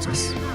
atas.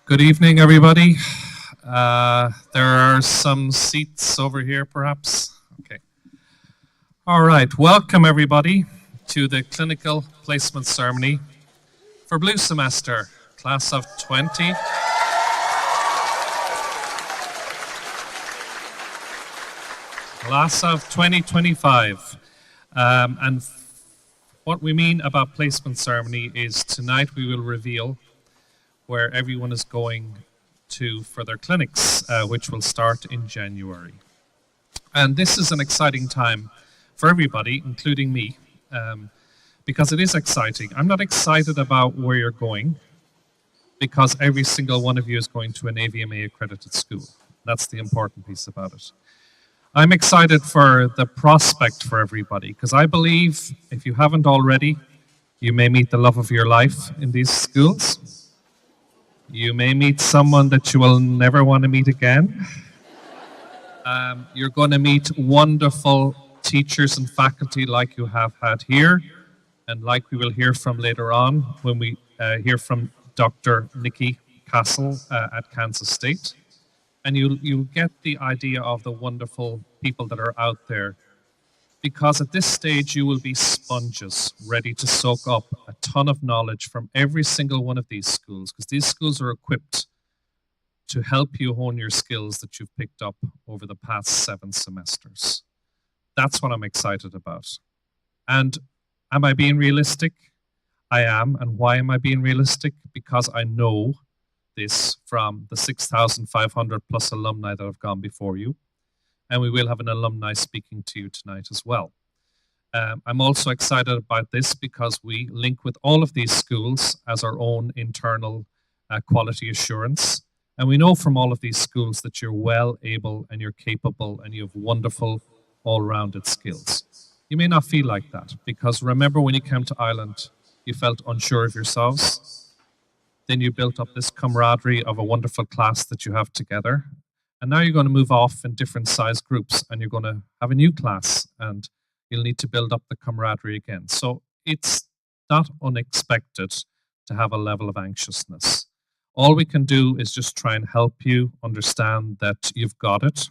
Good evening, everybody. There are some seats over here, perhaps. Okay. All right. Welcome, everybody, to the clinical placement ceremony for Blue Semester, class of 20. Class of 2025. And what we mean about placement ceremony is tonight we will reveal where everyone is going to for their clinics, which will start in January. And this is an exciting time for everybody, including me, because it is exciting. I'm not excited about where you're going, because every single one of you is going to an AVMA accredited school. That's the important piece about it. I'm excited for the prospect for everybody, because I believe if you haven't already, you may meet the love of your life in these schools. You may meet someone that you will never want to meet again. You're going to meet wonderful teachers and faculty like you have had here, and like we will hear from later on when we hear from Dr. Nikki Castle at Kansas State. And you'll get the idea of the wonderful people that are out there, because at this stage you will be sponges ready to soak up a ton of knowledge from every single one of these schools, because these schools are equipped to help you hone your skills that you've picked up over the past 7 semesters. That's what I'm excited about. And am I being realistic? I am. And why am I being realistic? Because I know this from the 6,500 plus alumni that have gone before you. And we will have an alumni speaking to you tonight as well. I'm also excited about this because we link with all of these schools as our own internal quality assurance. And we know from all of these schools that you're well able and you're capable and you have wonderful all-rounded skills. You may not feel like that, because remember when you came to Ireland, you felt unsure of yourselves. Then you built up this camaraderie of a wonderful class that you have together. And now you're going to move off in different size groups and you're going to have a new class and you'll need to build up the camaraderie again. So it's not unexpected to have a level of anxiousness. All we can do is just try and help you understand that you've got it,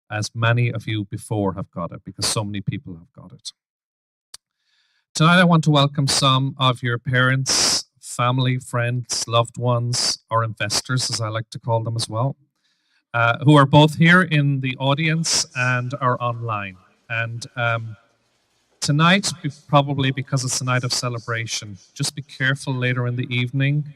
as many of you before have got it, because so many people have got it. Tonight I want to welcome some of your parents, family, friends, loved ones, or investors, as I like to call them as well. Who are both here in the audience and are online. And tonight, probably because it's a night of celebration, just be careful later in the evening.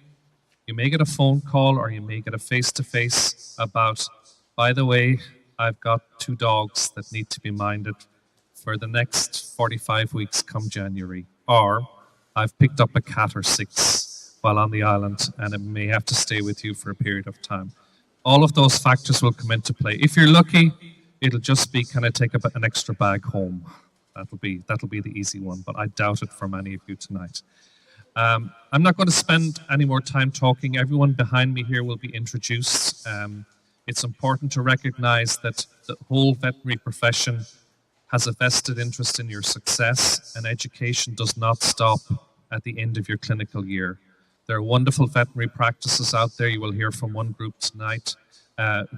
You may get a phone call or you may get a face-to-face about, by the way, I've got 2 dogs that need to be minded for the next 45 weeks come January. Or I've picked up a cat or 6 while on the island and it may have to stay with you for a period of time. All of those factors will come into play. If you're lucky, it'll just be, can I take an extra bag home? That'll be the easy one, but I doubt it for many of you tonight. I'm not going to spend any more time talking. Everyone behind me here will be introduced. It's important to recognize that the whole veterinary profession has a vested interest in your success, and education does not stop at the end of your clinical year. There are wonderful veterinary practices out there. You will hear from one group tonight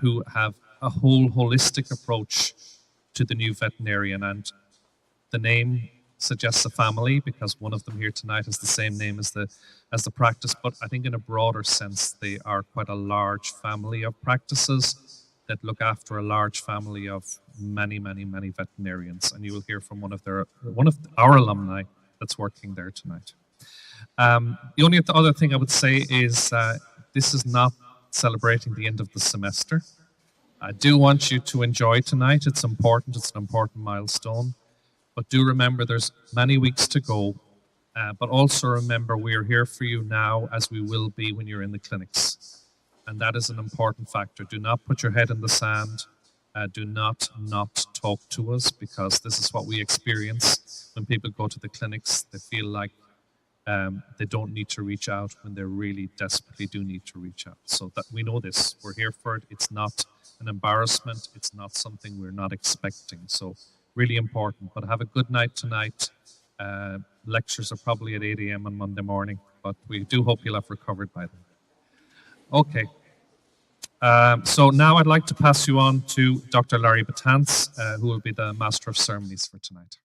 who have a whole holistic approach to the new veterinarian. And the name suggests a family, because one of them here tonight has the same name as the practice. But I think in a broader sense, they are quite a large family of practices that look after a large family of many, many, many veterinarians. And you will hear from one of our alumni that's working there tonight. The only other thing I would say is this is not celebrating the end of the semester. I do want you to enjoy tonight. It's important. It's an important milestone. But do remember there's many weeks to go. But also remember we are here for you now, as we will be when you're in the clinics. And that is an important factor. Do not put your head in the sand. Do not talk to us, because this is what we experience when people go to the clinics. They feel like they don't need to reach out when they really desperately do need to reach out. So that we know this. We're here for it. It's not an embarrassment. It's not something we're not expecting. So really important. But have a good night tonight. Lectures are probably at 8 a.m. on Monday morning, but we do hope you'll have recovered by then. Okay. So now I'd like to pass you on to Dr. Larry Batance, who will be the Master of Ceremonies for tonight.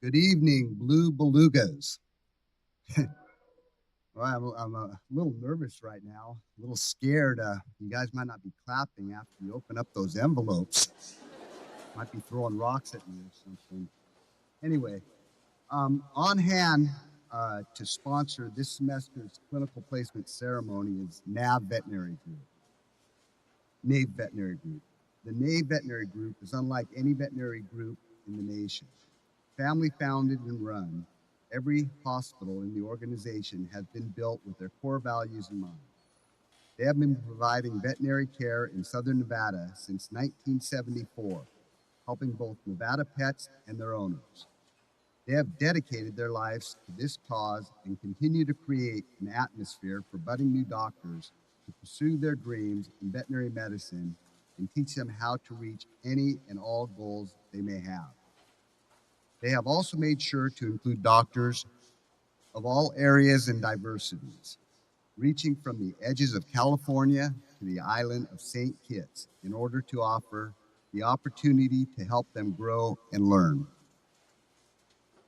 Good evening, Blue Belugas. Well, I'm a little nervous right now, a little scared. You guys might not be clapping after you open up those envelopes. Might be throwing rocks at me or something. Anyway, on hand to sponsor this semester's clinical placement ceremony is NAV Veterinary Group. NAVE Veterinary Group. The NAVE Veterinary Group is unlike any veterinary group in the nation. Family founded and run, every hospital in the organization has been built with their core values in mind. They have been providing veterinary care in Southern Nevada since 1974, helping both Nevada pets and their owners. They have dedicated their lives to this cause and continue to create an atmosphere for budding new doctors to pursue their dreams in veterinary medicine and teach them how to reach any and all goals they may have. They have also made sure to include doctors of all areas and diversities, reaching from the edges of California to the island of St. Kitts in order to offer the opportunity to help them grow and learn.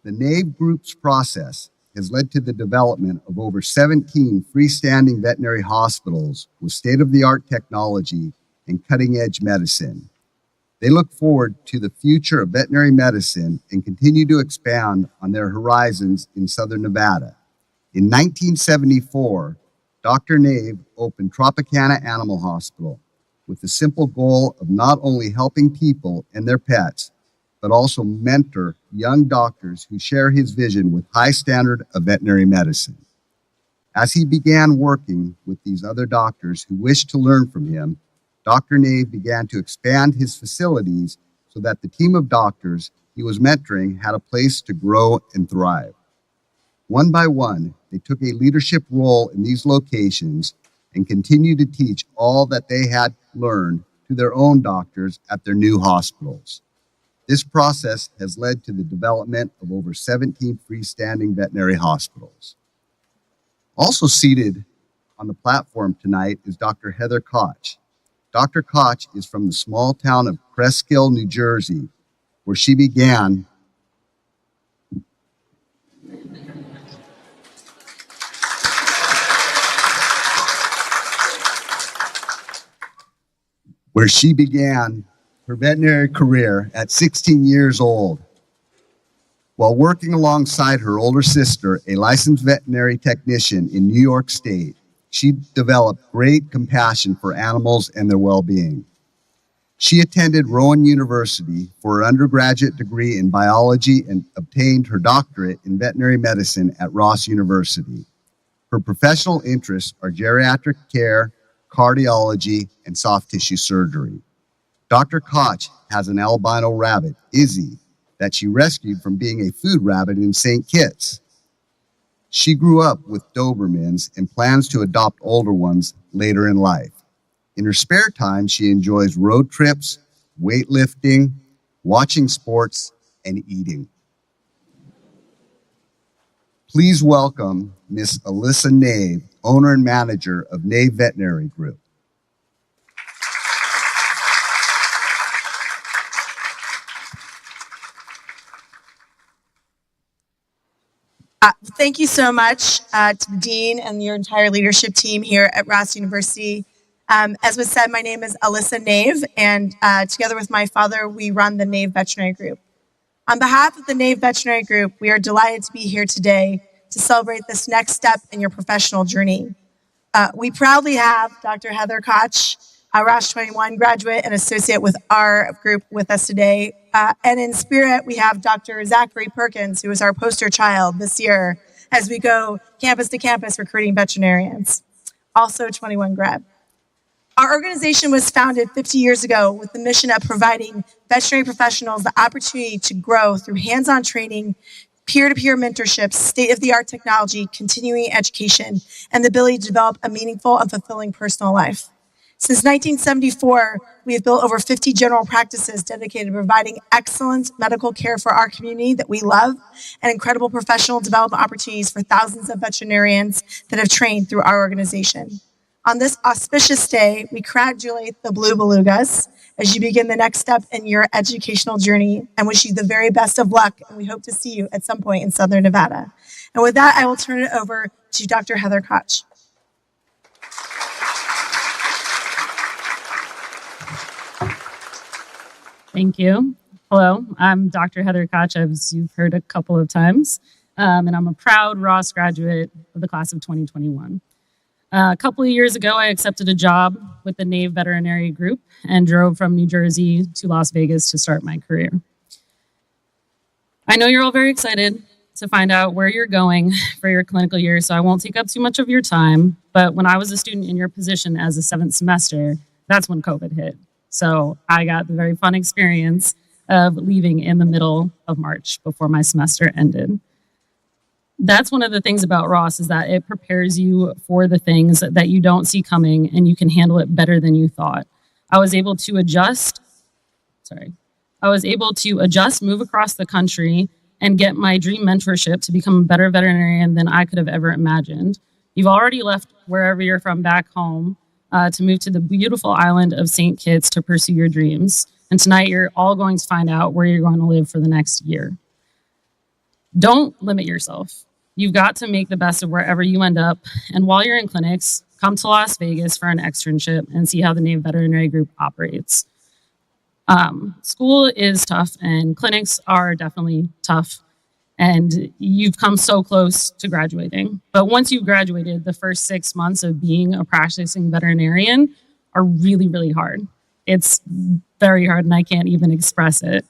The NAVE Group's process has led to the development of over 17 freestanding veterinary hospitals with state-of-the-art technology and cutting-edge medicine. They look forward to the future of veterinary medicine and continue to expand on their horizons in Southern Nevada. In 1974, Dr. Nave opened Tropicana Animal Hospital with the simple goal of not only helping people and their pets, but also mentor young doctors who share his vision with high standard of veterinary medicine. As he began working with these other doctors who wished to learn from him, Dr. Nave began to expand his facilities so that the team of doctors he was mentoring had a place to grow and thrive. One by one, they took a leadership role in these locations and continued to teach all that they had learned to their own doctors at their new hospitals. This process has led to the development of over 17 freestanding veterinary hospitals. Also seated on the platform tonight is Dr. Heather Koch. Dr. Koch is from the small town of Cresskill, New Jersey, where she began her veterinary career at 16 years old. While working alongside her older sister, a licensed veterinary technician in New York State, she developed great compassion for animals and their well-being. She attended Rowan University for her undergraduate degree in biology and obtained her doctorate in veterinary medicine at Ross University. Her professional interests are geriatric care, cardiology, and soft tissue surgery. Dr. Koch has an albino rabbit, Izzy, that she rescued from being a food rabbit in St. Kitts. She grew up with Dobermans and plans to adopt older ones later in life. In her spare time, she enjoys road trips, weightlifting, watching sports, and eating. Please welcome Miss Alyssa Nave, owner and manager of Nave Veterinary Group. Thank you so much to the Dean and your entire leadership team here at Ross University. As was said, my name is Alyssa Nave, and together with my father, we run the Nave Veterinary Group. On behalf of the Nave Veterinary Group, we are delighted to be here today to celebrate this next step in your professional journey. We proudly have Dr. Heather Koch, a Ross 21 graduate and associate with our group with us today. And in spirit, we have Dr. Zachary Perkins, who is our poster child this year as we go campus to campus recruiting veterinarians, also 21 grad. Our organization was founded 50 years ago with the mission of providing veterinary professionals the opportunity to grow through hands-on training, peer-to-peer mentorships, state-of-the-art technology, continuing education, and the ability to develop a meaningful and fulfilling personal life. Since 1974, we have built over 50 general practices dedicated to providing excellent medical care for our community that we love and incredible professional development opportunities for thousands of veterinarians that have trained through our organization. On this auspicious day, we congratulate the Blue Belugas as you begin the next step in your educational journey and wish you the very best of luck. And we hope to see you at some point in Southern Nevada. And with that, I will turn it over to Dr. Heather Koch. Thank you. Hello, I'm Dr. Heather Koch, as you've heard a couple of times, and I'm a proud Ross graduate of the class of 2021. A couple of years ago, I accepted a job with the NAVE Veterinary Group and drove from New Jersey to Las Vegas to start my career. I know you're all very excited to find out where you're going for your clinical year, so I won't take up too much of your time, but when I was a student in your position as a 7th semester, that's when COVID hit. So I got the very fun experience of leaving in the middle of March before my semester ended. That's one of the things about Ross is that it prepares you for the things that you don't see coming and you can handle it better than you thought. I was able to adjust, move across the country and get my dream mentorship to become a better veterinarian than I could have ever imagined. You've already left wherever you're from back home to move to the beautiful island of St. Kitts to pursue your dreams. And tonight you're all going to find out where you're going to live for the next year. Don't limit yourself. You've got to make the best of wherever you end up. And while you're in clinics, come to Las Vegas for an externship and see how the NAVE Veterinary Group operates. School is tough and clinics are definitely tough. And you've come so close to graduating. But once you've graduated, the first 6 months of being a practicing veterinarian are really, really hard. It's very hard and I can't even express it.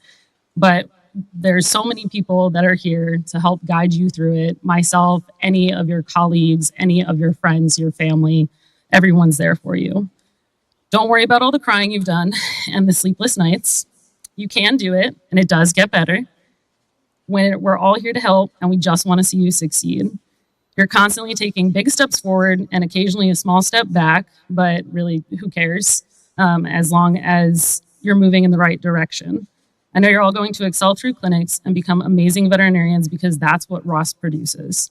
But there's so many people that are here to help guide you through it. Myself, any of your colleagues, any of your friends, your family, everyone's there for you. Don't worry about all the crying you've done and the sleepless nights. You can do it and it does get better. We're all here to help and we just want to see you succeed. You're constantly taking big steps forward and occasionally a small step back, but really who cares as long as you're moving in the right direction. I know you're all going to excel through clinics and become amazing veterinarians because that's what Ross produces.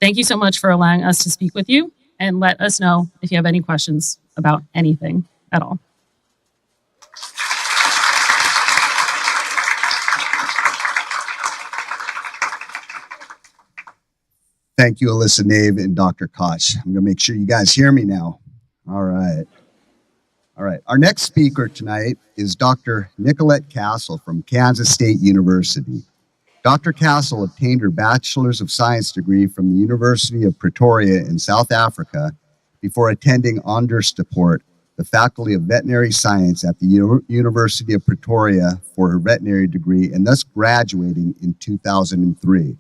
Thank you so much for allowing us to speak with you and let us know if you have any questions about anything at all. Thank you, Alyssa Nave and Dr. Koch. I'm going to make sure you guys hear me now. All right. Our next speaker tonight is Dr. Nicolette Castle from Kansas State University. Dr. Castle obtained her Bachelor's of Science degree from the University of Pretoria in South Africa before attending Onderstepoort, the Faculty of Veterinary Science at the University of Pretoria for her veterinary degree and thus graduating in 2003.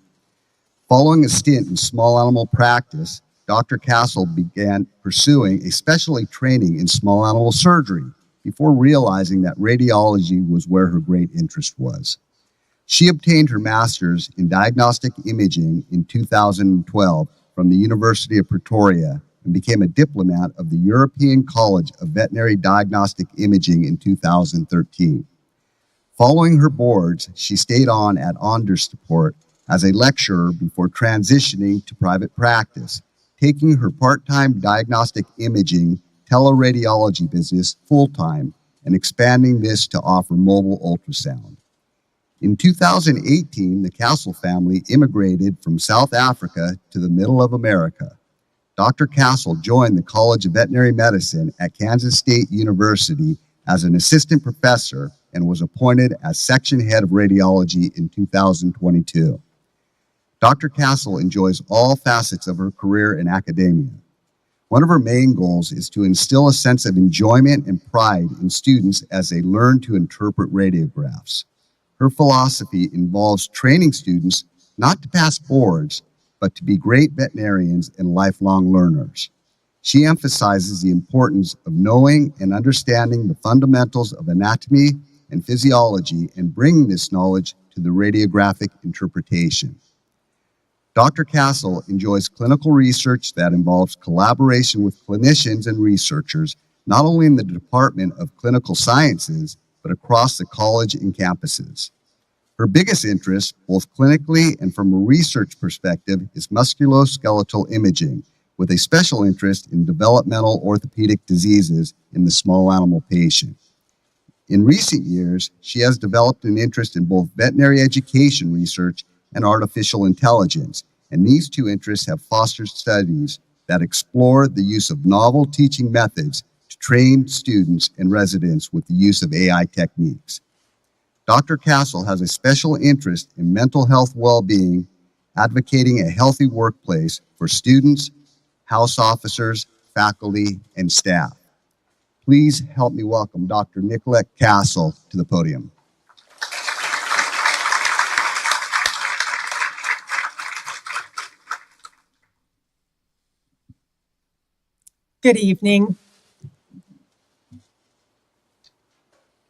Following a stint in small animal practice, Dr. Castle began pursuing a specialty training in small animal surgery before realizing that radiology was where her great interest was. She obtained her master's in diagnostic imaging in 2012 from the University of Pretoria and became a diplomat of the European College of Veterinary Diagnostic Imaging in 2013. Following her boards, she stayed on at Onderstepoort as a lecturer before transitioning to private practice, taking her part-time diagnostic imaging teleradiology business full-time and expanding this to offer mobile ultrasound. In 2018, the Castle family immigrated from South Africa to the middle of America. Dr. Castle joined the College of Veterinary Medicine at Kansas State University as an assistant professor and was appointed as section head of radiology in 2022. Dr. Castle enjoys all facets of her career in academia. One of her main goals is to instill a sense of enjoyment and pride in students as they learn to interpret radiographs. Her philosophy involves training students not to pass boards, but to be great veterinarians and lifelong learners. She emphasizes the importance of knowing and understanding the fundamentals of anatomy and physiology and bringing this knowledge to the radiographic interpretation. Dr. Castle enjoys clinical research that involves collaboration with clinicians and researchers not only in the Department of Clinical Sciences, but across the college and campuses. Her biggest interest, both clinically and from a research perspective, is musculoskeletal imaging, with a special interest in developmental orthopedic diseases in the small animal patient. In recent years, she has developed an interest in both veterinary education research and artificial intelligence, and these two interests have fostered studies that explore the use of novel teaching methods to train students and residents with the use of AI techniques. Dr. Castle has a special interest in mental health well-being, advocating a healthy workplace for students, house officers, faculty, and staff. Please help me welcome Dr. Nicolette Castle to the podium. Good evening.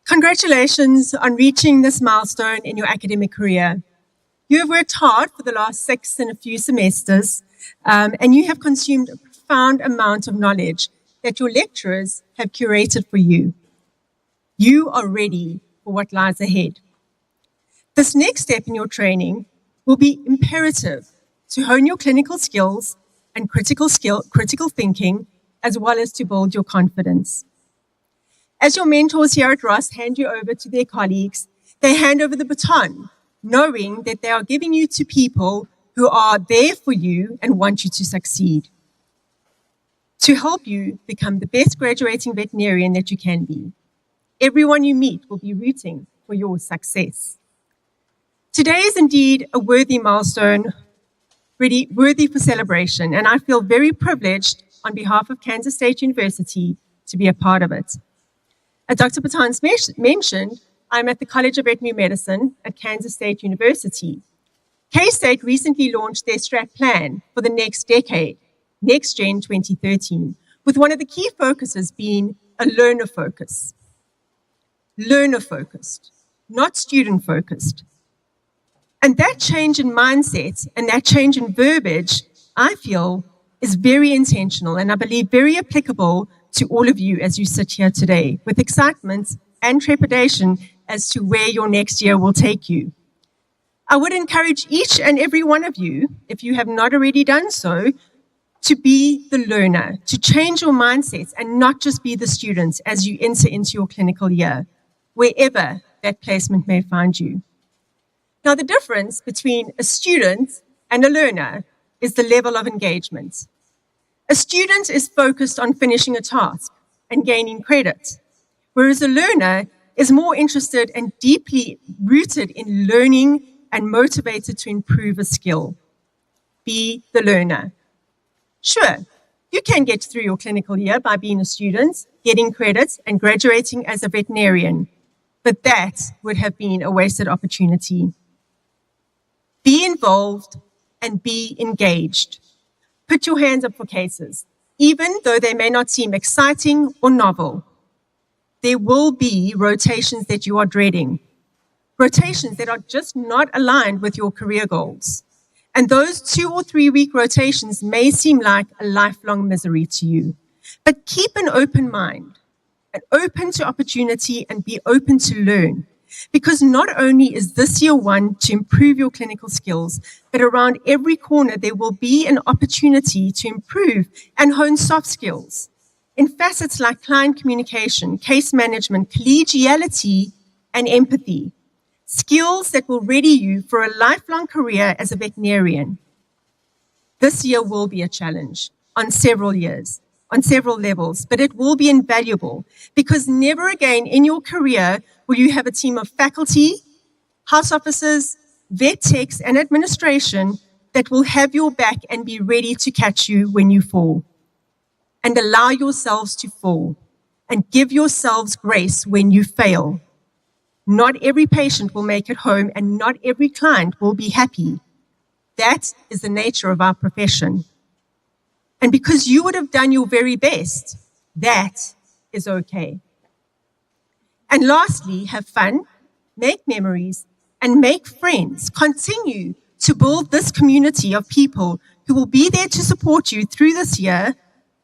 Congratulations on reaching this milestone in your academic career. You have worked hard for the last 6 and a few semesters, and you have consumed a profound amount of knowledge that your lecturers have curated for you. You are ready for what lies ahead. This next step in your training will be imperative to hone your clinical skills and critical thinking, as well as to build your confidence. As your mentors here at RUS hand you over to their colleagues, they hand over the baton, knowing that they are giving you to people who are there for you and want you to succeed, to help you become the best graduating veterinarian that you can be. Everyone you meet will be rooting for your success. Today is indeed a worthy milestone, really worthy for celebration, and I feel very privileged on behalf of Kansas State University to be a part of it. As Dr. Patans mentioned, I'm at the College of Veterinary Medicine at Kansas State University. K-State recently launched their strat plan for the next decade, Next Gen 2013, with one of the key focuses being a learner focus. Learner focused, not student focused. And that change in mindset and that change in verbiage, I feel, is very intentional and I believe very applicable to all of you as you sit here today with excitement and trepidation as to where your next year will take you. I would encourage each and every one of you, if you have not already done so, to be the learner, to change your mindsets and not just be the student as you enter into your clinical year, wherever that placement may find you. Now, the difference between a student and a learner is the level of engagement. A student is focused on finishing a task and gaining credit, whereas a learner is more interested and deeply rooted in learning and motivated to improve a skill. Be the learner. Sure, you can get through your clinical year by being a student, getting credit, and graduating as a veterinarian, but that would have been a wasted opportunity. Be involved and be engaged. Put your hands up for cases, even though they may not seem exciting or novel. There will be rotations that you are dreading, rotations that are just not aligned with your career goals. And those 2 or 3 week rotations may seem like a lifelong misery to you. But keep an open mind, and open to opportunity and be open to learn. Because not only is this year one to improve your clinical skills, but around every corner there will be an opportunity to improve and hone soft skills in facets like client communication, case management, collegiality, and empathy. Skills that will ready you for a lifelong career as a veterinarian. This year will be a challenge on several levels, but it will be invaluable because never again in your career will you have a team of faculty, house officers, vet techs, and administration that will have your back and be ready to catch you when you fall. And allow yourselves to fall and give yourselves grace when you fail. Not every patient will make it home and not every client will be happy. That is the nature of our profession. And because you would have done your very best, that is okay. And lastly, have fun, make memories, and make friends. Continue to build this community of people who will be there to support you through this year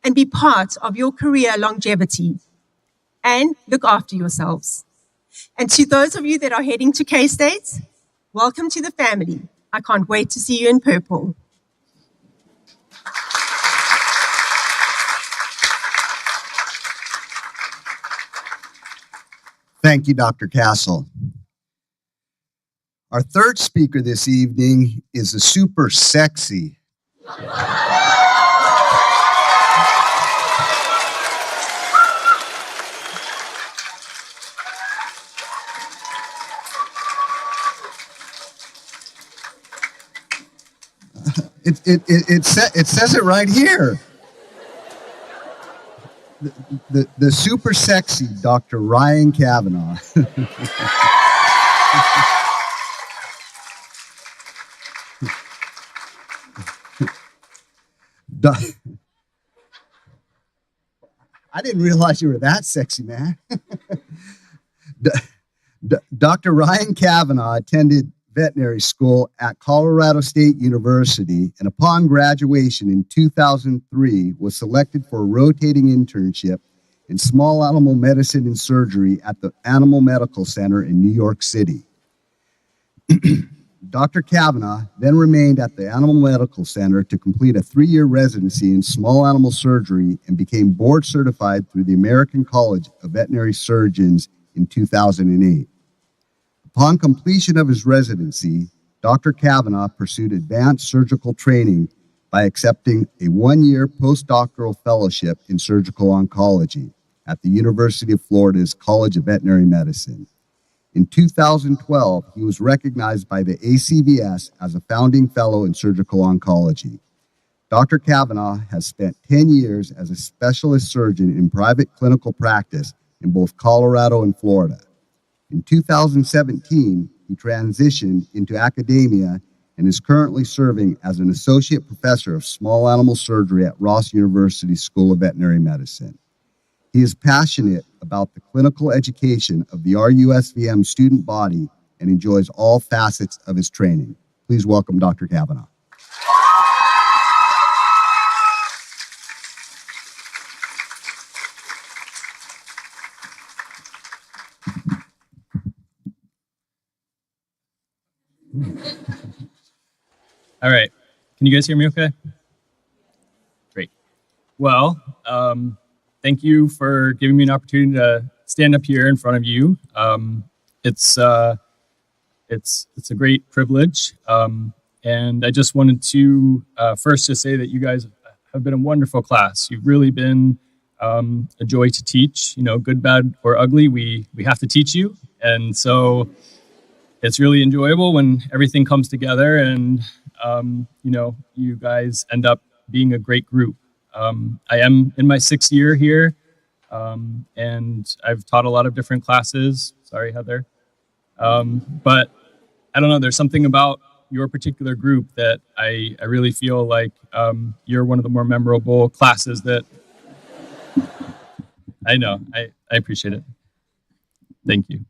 and be part of your career longevity. And look after yourselves. And to those of you that are heading to K-State, welcome to the family. I can't wait to see you in purple. Thank you, Dr. Castle. Our third speaker this evening is a super sexy. It says it right here. The super sexy Dr. Ryan Kavanaugh. I didn't realize you were that sexy, man. Dr. Ryan Kavanaugh attended veterinary school at Colorado State University, and upon graduation in 2003 was selected for a rotating internship in small animal medicine and surgery at the Animal Medical Center in New York City. Dr. Kavanaugh then remained at the Animal Medical Center to complete a 3-year residency in small animal surgery and became board certified through the American College of Veterinary Surgeons in 2008. Upon completion of his residency, Dr. Kavanaugh pursued advanced surgical training by accepting a 1-year postdoctoral fellowship in surgical oncology at the University of Florida's College of Veterinary Medicine. In 2012, he was recognized by the ACVS as a founding fellow in surgical oncology. Dr. Kavanaugh has spent 10 years as a specialist surgeon in private clinical practice in both Colorado and Florida. In 2017, he transitioned into academia and is currently serving as an associate professor of small animal surgery at Ross University School of Veterinary Medicine. He is passionate about the clinical education of the RUSVM student body and enjoys all facets of his training. Please welcome Dr. Kavanaugh. All right. Can you guys hear me okay? Great. Well, thank you for giving me an opportunity to stand up here in front of you. It's a great privilege. And I just wanted to first just say that you guys have been a wonderful class. You've really been a joy to teach. You know, good, bad, or ugly, we have to teach you. And so it's really enjoyable when everything comes together and, you know, you guys end up being a great group. I am in my 6th year here, and I've taught a lot of different classes. Sorry, Heather. But I don't know, there's something about your particular group that I really feel like you're one of the more memorable classes that I know. I appreciate it. Thank you.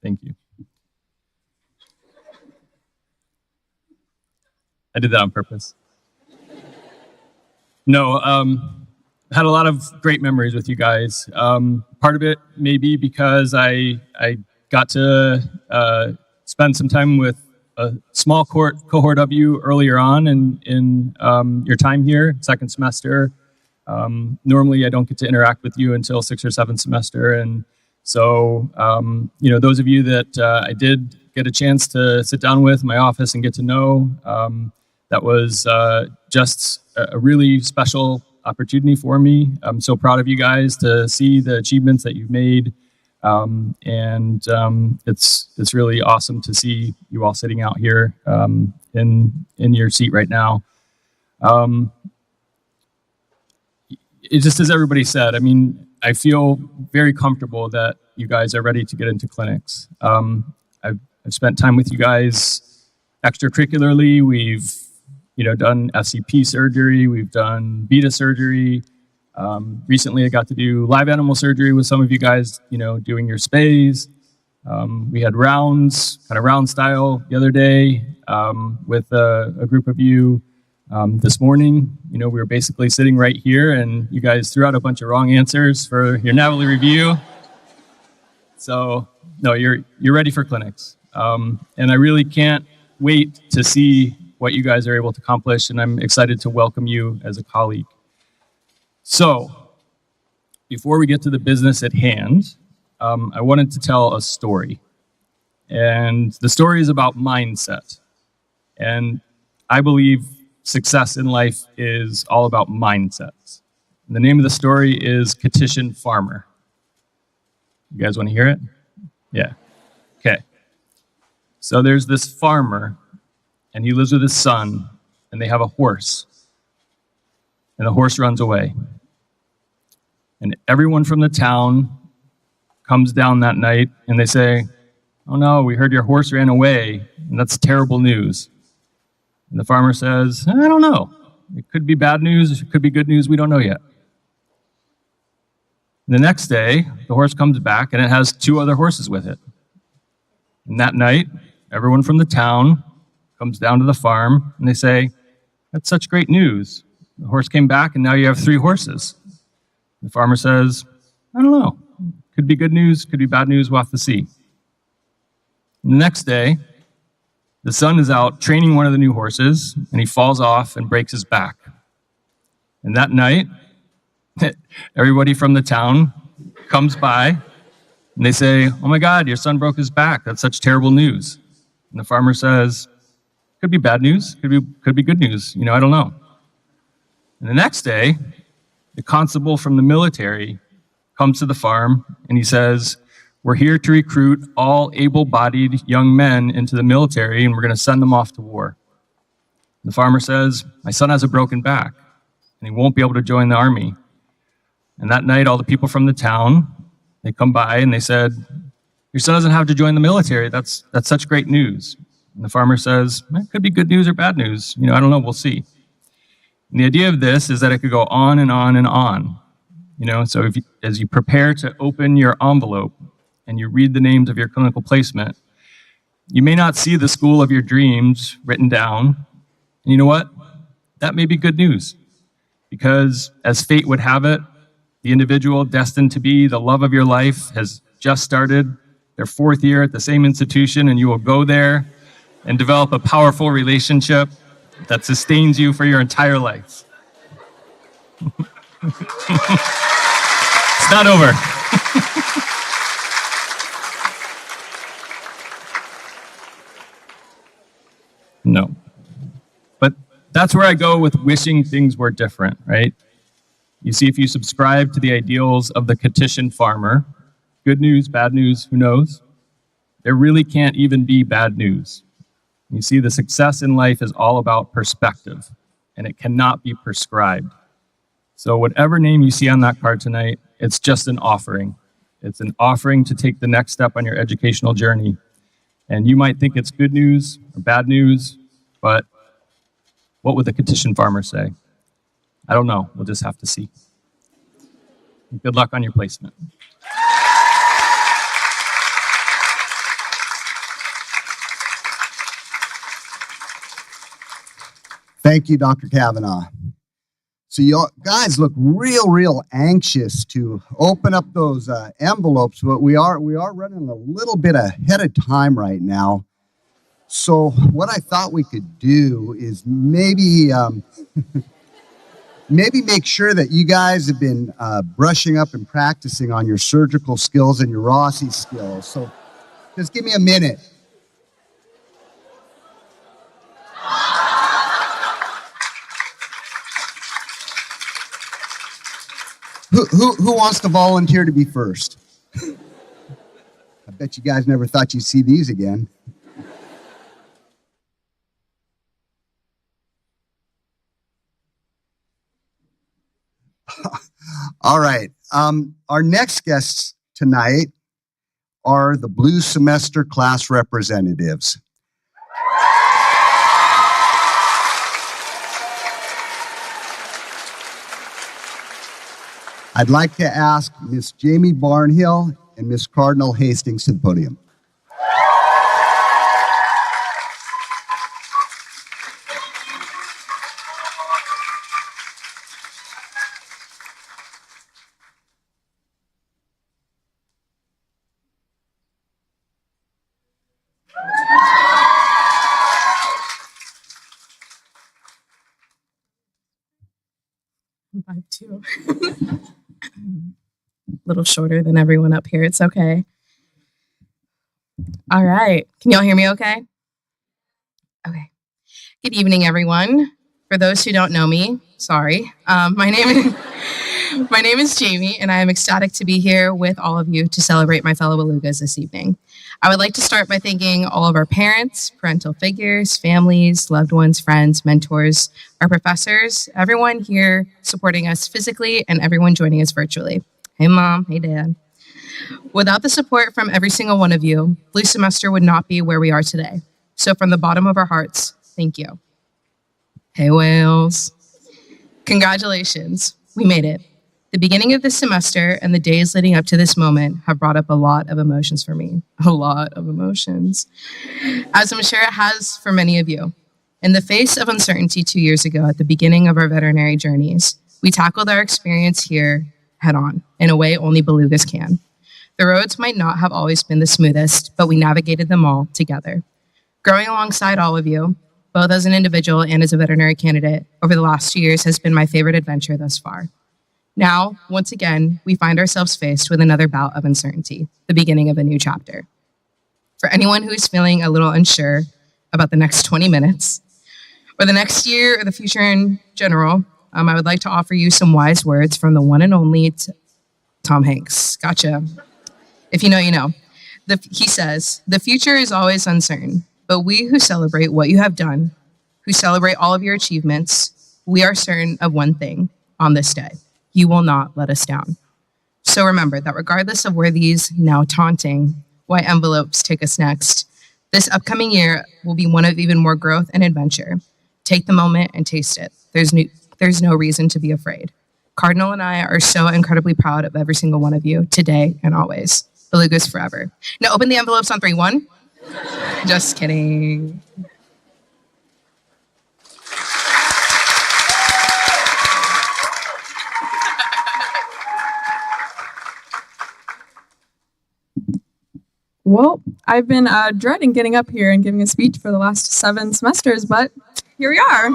Thank you. I did that on purpose. No, had a lot of great memories with you guys. Part of it may be because I got to spend some time with a small cohort of you earlier on in your time here, 2nd semester. Normally, I don't get to interact with you until 6th or 7th semester, and so you know, those of you that I did get a chance to sit down with in my office and get to know. That was just a really special opportunity for me. I'm so proud of you guys to see the achievements that you've made. And it's really awesome to see you all sitting out here in your seat right now. It just as everybody said, I mean, I feel very comfortable that you guys are ready to get into clinics. I've spent time with you guys extracurricularly. We've done FCP surgery. We've done beta surgery. Recently, I got to do live animal surgery with some of you guys, doing your spays. We had rounds, kind of round style the other day with a group of you. This morning, we were basically sitting right here, and you guys threw out a bunch of wrong answers for your Navally review. So, no, you're ready for clinics. And I really can't wait to see what you guys are able to accomplish, and I'm excited to welcome you as a colleague. So, before we get to the business at hand, I wanted to tell a story. And the story is about mindset. And I believe success in life is all about mindsets. And the name of the story is Petition Farmer. You guys want to hear it? Yeah. Okay. So there's this farmer, and he lives with his son, and they have a horse. And the horse runs away. And everyone from the town comes down that night, and they say, "Oh no, we heard your horse ran away, and that's terrible news." And the farmer says, "I don't know. It could be bad news, it could be good news, we don't know yet." The next day, the horse comes back, and it has 2 other horses with it. And that night, everyone from the town comes down to the farm, and they say, "That's such great news. The horse came back, and now you have 3 horses." The farmer says, "I don't know. Could be good news, could be bad news, we'll have to see." And the next day, the son is out training one of the new horses, and he falls off and breaks his back. And that night, everybody from the town comes by, and they say, "Oh my God, your son broke his back. That's such terrible news." And the farmer says, "Could be bad news, could be good news. I don't know." And the next day, the constable from the military comes to the farm, and he says, "We're here to recruit all able-bodied young men into the military, and we're going to send them off to war." The farmer says, "My son has a broken back, and he won't be able to join the army." And that night, all the people from the town, they come by, and they said, "Your son doesn't have to join the military. That's such great news." And the farmer says, "It could be good news or bad news. I don't know. We'll see." And the idea of this is that it could go on and on and on. So as you prepare to open your envelope and you read the names of your clinical placement, you may not see the school of your dreams written down. And you know what? That may be good news, because as fate would have it, the individual destined to be the love of your life has just started their 4th year at the same institution, and you will go there and develop a powerful relationship that sustains you for your entire life. It's not over. No. But that's where I go with wishing things were different, right? You see, if you subscribe to the ideals of the petition farmer, good news, bad news, who knows? There really can't even be bad news. You see, the success in life is all about perspective, and it cannot be prescribed. So whatever name you see on that card tonight, it's just an offering. It's an offering to take the next step on your educational journey. And you might think it's good news or bad news, but what would the petition farmer say? I don't know. We'll just have to see. Good luck on your placement. Thank you, Dr. Kavanaugh. So you guys look real anxious to open up those envelopes, but we are running a little bit ahead of time right now. So what I thought we could do is maybe maybe make sure that you guys have been brushing up and practicing on your surgical skills and your Rossi skills. So just give me a minute. Who wants to volunteer to be first? I bet you guys never thought you'd see these again. All right. Our next guests tonight are the Blue Semester class representatives. I'd like to ask Miss Jamie Barnhill and Miss Cardinal Hastings to the podium. I'm 5'2". A little shorter than everyone up here. It's okay. All right. Can y'all hear me okay? Okay. Good evening, everyone. For those who don't know me, sorry. My name is Jamie, and I am ecstatic to be here with all of you to celebrate my fellow Belugas this evening. I would like to start by thanking all of our parents, parental figures, families, loved ones, friends, mentors, our professors, everyone here supporting us physically, and everyone joining us virtually. Hey, Mom. Hey, Dad. Without the support from every single one of you, Blue Semester would not be where we are today. So from the bottom of our hearts, thank you. Hey, Wales. Congratulations. We made it. The beginning of this semester and the days leading up to this moment have brought up a lot of emotions for me. A lot of emotions. As I'm sure it has for many of you. In the face of uncertainty 2 years ago at the beginning of our veterinary journeys, we tackled our experience here head on, in a way only Belugas can. The roads might not have always been the smoothest, but we navigated them all together. Growing alongside all of you, both as an individual and as a veterinary candidate, over the last 2 years has been my favorite adventure thus far. Now, once again, we find ourselves faced with another bout of uncertainty, the beginning of a new chapter. For anyone who is feeling a little unsure about the next 20 minutes, or the next year, or the future in general, I would like to offer you some wise words from the one and only Tom Hanks. Gotcha. If you know, you know. He says, "The future is always uncertain, but we who celebrate what you have done, who celebrate all of your achievements, we are certain of one thing on this day. You will not let us down." So remember that regardless of where these now taunting white envelopes take us next, this upcoming year will be one of even more growth and adventure. Take the moment and taste it. There's no reason to be afraid. Cardinal and I are so incredibly proud of every single one of you today and always. Belugas forever. Now open the envelopes on 3, 1. Just kidding. Well, I've been dreading getting up here and giving a speech for the last 7 semesters, but here we are.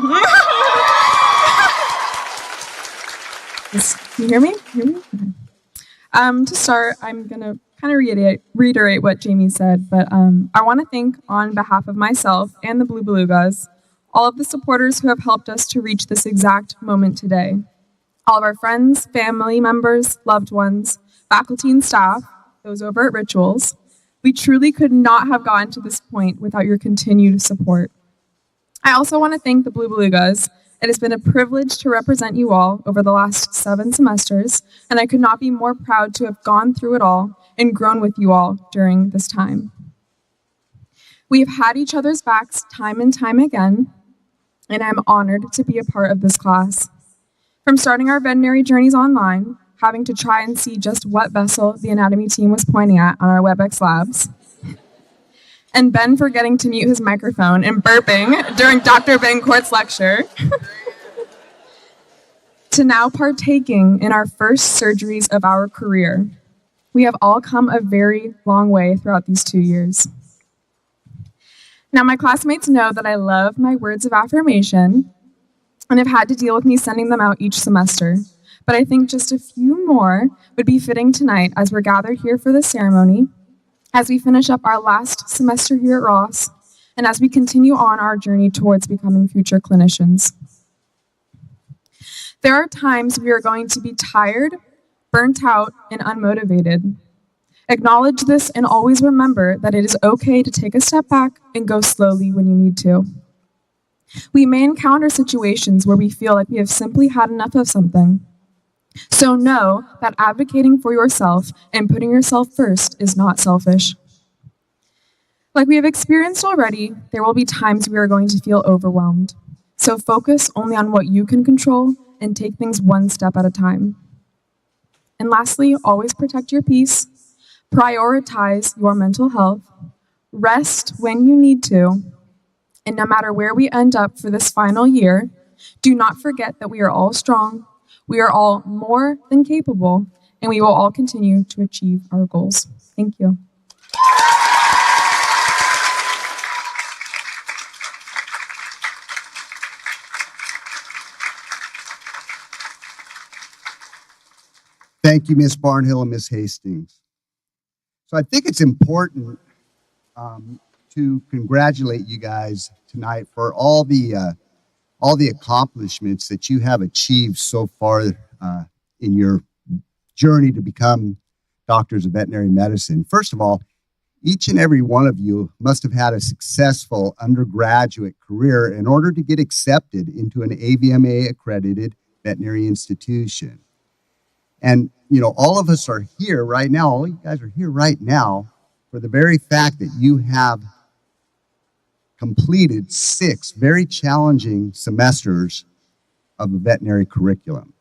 Can you hear me? Okay. To start, I'm going to kind of reiterate what Jamie said, but I want to thank, on behalf of myself and the Blue Belugas, all of the supporters who have helped us to reach this exact moment today. All of our friends, family members, loved ones, faculty and staff, those over at Rituals. We truly could not have gotten to this point without your continued support. I also want to thank the Blue Belugas. It has been a privilege to represent you all over the last 7 semesters, and I could not be more proud to have gone through it all and grown with you all during this time. We have had each other's backs time and time again, and I'm honored to be a part of this class. From starting our veterinary journeys online, having to try and see just what vessel the anatomy team was pointing at on our WebEx labs, and Ben forgetting to mute his microphone and burping during Dr. Bencourt's lecture, to now partaking in our first surgeries of our career. We have all come a very long way throughout these 2 years. Now, my classmates know that I love my words of affirmation and have had to deal with me sending them out each semester. But I think just a few more would be fitting tonight as we're gathered here for this ceremony, as we finish up our last semester here at Ross, and as we continue on our journey towards becoming future clinicians. There are times we are going to be tired, burnt out, and unmotivated. Acknowledge this and always remember that it is okay to take a step back and go slowly when you need to. We may encounter situations where we feel like we have simply had enough of something. So know that advocating for yourself and putting yourself first is not selfish. Like we have experienced already, there will be times we are going to feel overwhelmed. So focus only on what you can control and take things one step at a time. And lastly, always protect your peace, prioritize your mental health, rest when you need to, and no matter where we end up for this final year, do not forget that we are all strong, we are all more than capable, and we will all continue to achieve our goals. Thank you. Thank you, Miss Barnhill and Miss Hastings. So I think it's important to congratulate you guys tonight for all the accomplishments that you have achieved so far in your journey to become doctors of veterinary medicine. First of all, each and every one of you must have had a successful undergraduate career in order to get accepted into an AVMA accredited veterinary institution. And, you know, all of us are here right now, all you guys are here right now for the very fact that you have completed 6 very challenging semesters of a veterinary curriculum.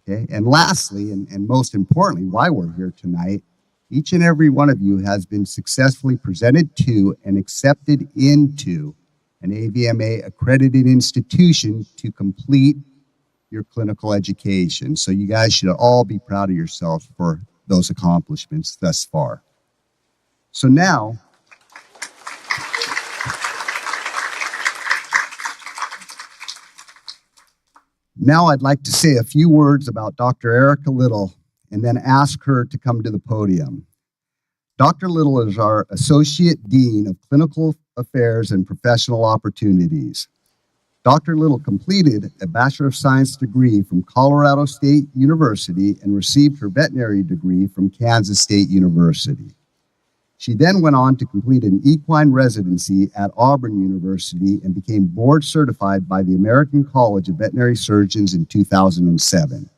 Okay, and lastly, and most importantly, why we're here tonight, each and every one of you has been successfully presented to and accepted into an AVMA accredited institution to complete your clinical education. So you guys should all be proud of yourselves for those accomplishments thus far. So now, I'd like to say a few words about Dr. Erica Little and then ask her to come to the podium. Dr. Little is our Associate Dean of Clinical Affairs and Professional Opportunities. Dr. Little completed a Bachelor of Science degree from Colorado State University and received her veterinary degree from Kansas State University. She then went on to complete an equine residency at Auburn University and became board certified by the American College of Veterinary Surgeons in 2007.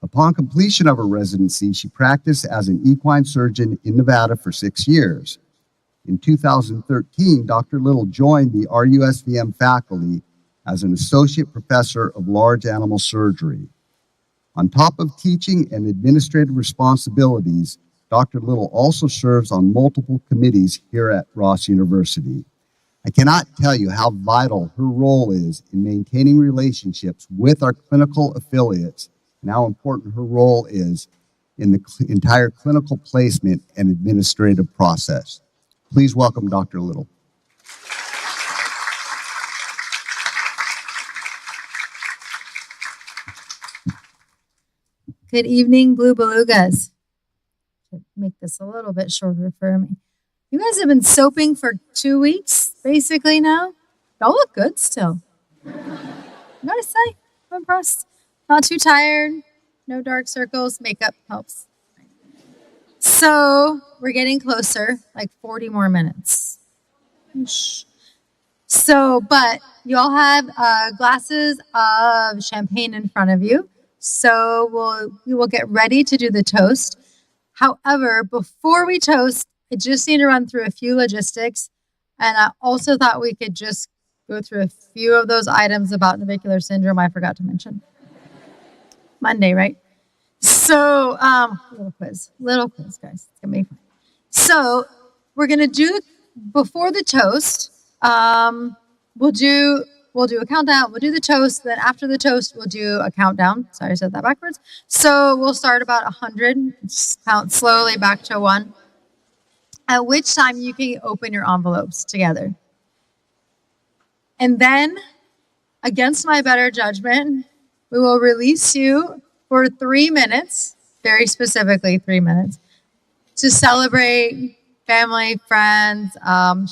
Upon completion of her residency, she practiced as an equine surgeon in Nevada for 6 years. In 2013, Dr. Little joined the RUSVM faculty as an associate professor of large animal surgery. On top of teaching and administrative responsibilities, Dr. Little also serves on multiple committees here at Ross University. I cannot tell you how vital her role is in maintaining relationships with our clinical affiliates and how important her role is in the entire clinical placement and administrative process. Please welcome Dr. Little. Good evening, Blue Belugas. Make this a little bit shorter for me. You guys have been soaping for 2 weeks, basically now. Y'all look good still. I gotta say, I'm impressed. Not too tired, no dark circles, makeup helps. So we're getting closer, like 40 more minutes. So, but you all have glasses of champagne in front of you. So we will get ready to do the toast. However, before we toast, I just need to run through a few logistics. And I also thought we could just go through a few of those items about navicular syndrome I forgot to mention. Monday, right? So, little quiz, guys. It's gonna be fun. So, we're gonna do before the toast. We'll do a countdown. We'll do the toast. Then after the toast, we'll do a countdown. Sorry, I said that backwards. So we'll start about 100. Just count slowly back to 1. At which time you can open your envelopes together. And then, against my better judgment, we will release you for 3 minutes, very specifically 3 minutes, to celebrate family, friends,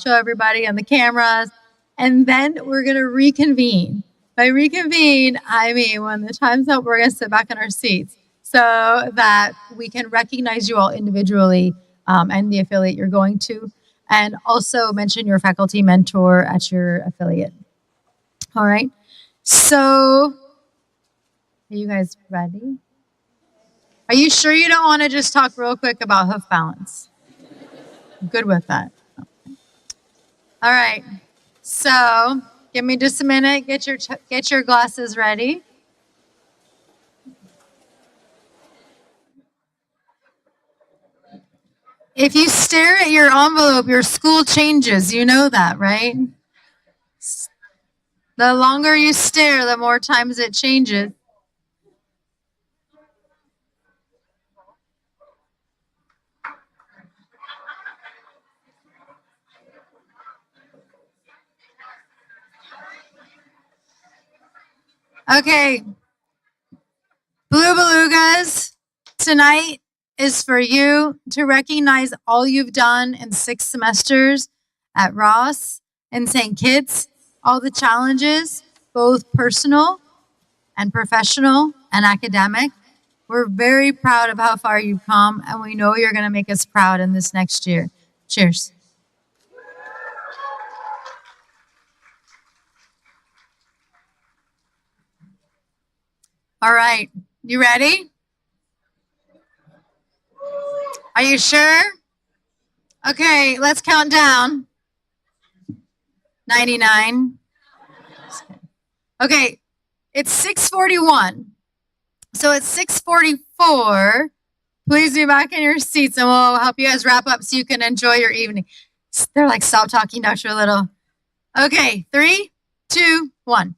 show everybody on the cameras, and then we're going to reconvene. By reconvene, I mean when the time's up, we're going to sit back in our seats so that we can recognize you all individually and the affiliate you're going to, and also mention your faculty mentor at your affiliate. All right, so are you guys ready? Are you sure you don't want to just talk real quick about hoof balance? I'm good with that. All right. So give me just a minute. Get your glasses ready. If you stare at your envelope, your school changes. You know that, right? The longer you stare, the more times it changes. Okay. Blue Belugas, tonight is for you to recognize all you've done in 6 semesters at Ross and St. Kitts, all the challenges, both personal and professional and academic. We're very proud of how far you've come, and we know you're going to make us proud in this next year. Cheers. All right, you ready? Are you sure? Okay, let's count down. 99. Okay, it's 6:41. So it's 6:44. Please be back in your seats and we'll help you guys wrap up so you can enjoy your evening. They're like, stop talking, Dr. Little. Okay, 3, 2, 1.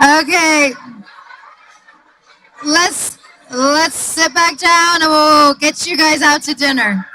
Okay, let's sit back down and we'll get you guys out to dinner.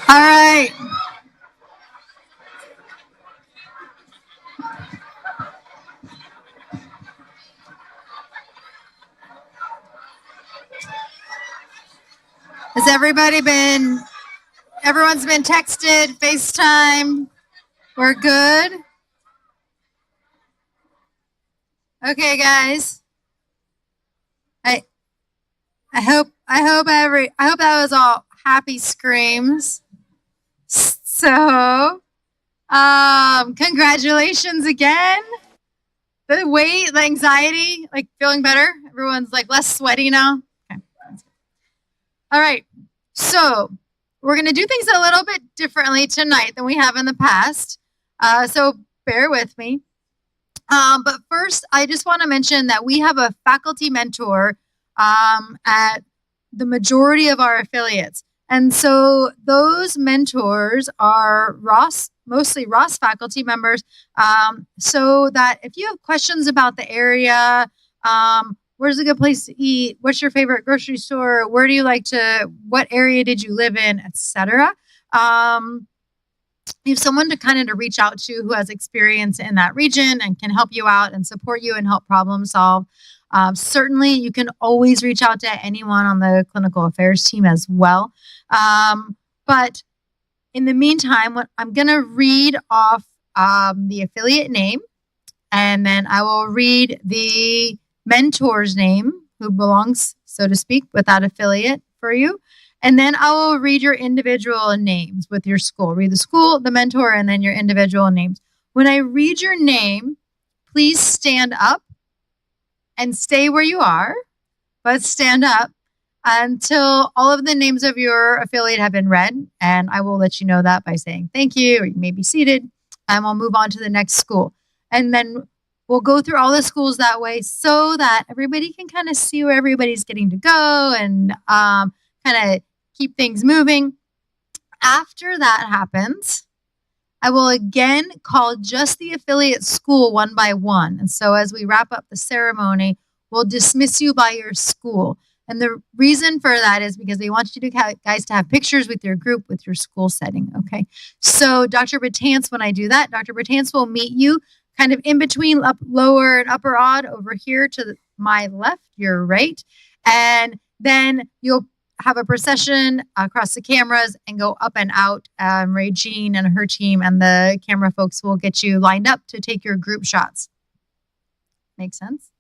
All right. Has everyone's been texted, FaceTime? We're good? Okay, guys. I hope that was all happy screams. So, congratulations again. The weight, the anxiety, like feeling better. Everyone's like less sweaty now. Okay. All right. So we're going to do things a little bit differently tonight than we have in the past. So bear with me. But first, I just want to mention that we have a faculty mentor at the majority of our affiliates. And so those mentors are mostly Ross faculty members, so that if you have questions about the area, where's a good place to eat, what's your favorite grocery store, what area did you live in, etc. You have someone to reach out to who has experience in that region and can help you out and support you and help problem solve. Certainly, you can always reach out to anyone on the clinical affairs team as well. But in the meantime, I'm going to read off the affiliate name, and then I will read the mentor's name, who belongs, so to speak, with that affiliate for you. And then I will read your individual names with your school. Read the school, the mentor, and then your individual names. When I read your name, please stand up and stay where you are, but stand up until all of the names of your affiliate have been read. And I will let you know that by saying thank you, or you may be seated, and we'll move on to the next school. And then we'll go through all the schools that way so that everybody can kind of see where everybody's getting to go and kind of keep things moving. After that happens, I will again call just the affiliate school one by one. And so as we wrap up the ceremony, we'll dismiss you by your school. And the reason for that is because we want you guys to have pictures with your group, with your school setting, okay? So Dr. Bertance, when I do that, Dr. Bertance will meet you kind of in between lower and upper odd over here to my left, your right. And then you'll have a procession across the cameras and go up and out. Regine and her team and the camera folks will get you lined up to take your group shots. Make sense?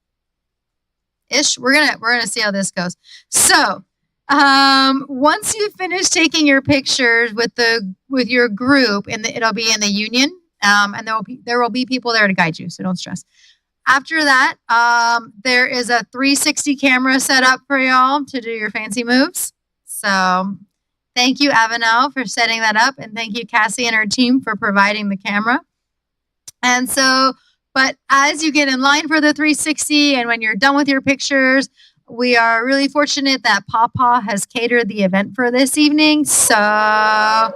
Ish. We're gonna see how this goes. So once you finish taking your pictures with your group, it'll be in the union, and there will be people there to guide you. So don't stress. After that, there is a 360 camera set up for y'all to do your fancy moves. So thank you, Avenel, for setting that up. And thank you, Cassie and her team, for providing the camera. And so, but as you get in line for the 360 and when you're done with your pictures, we are really fortunate that Papa has catered the event for this evening. So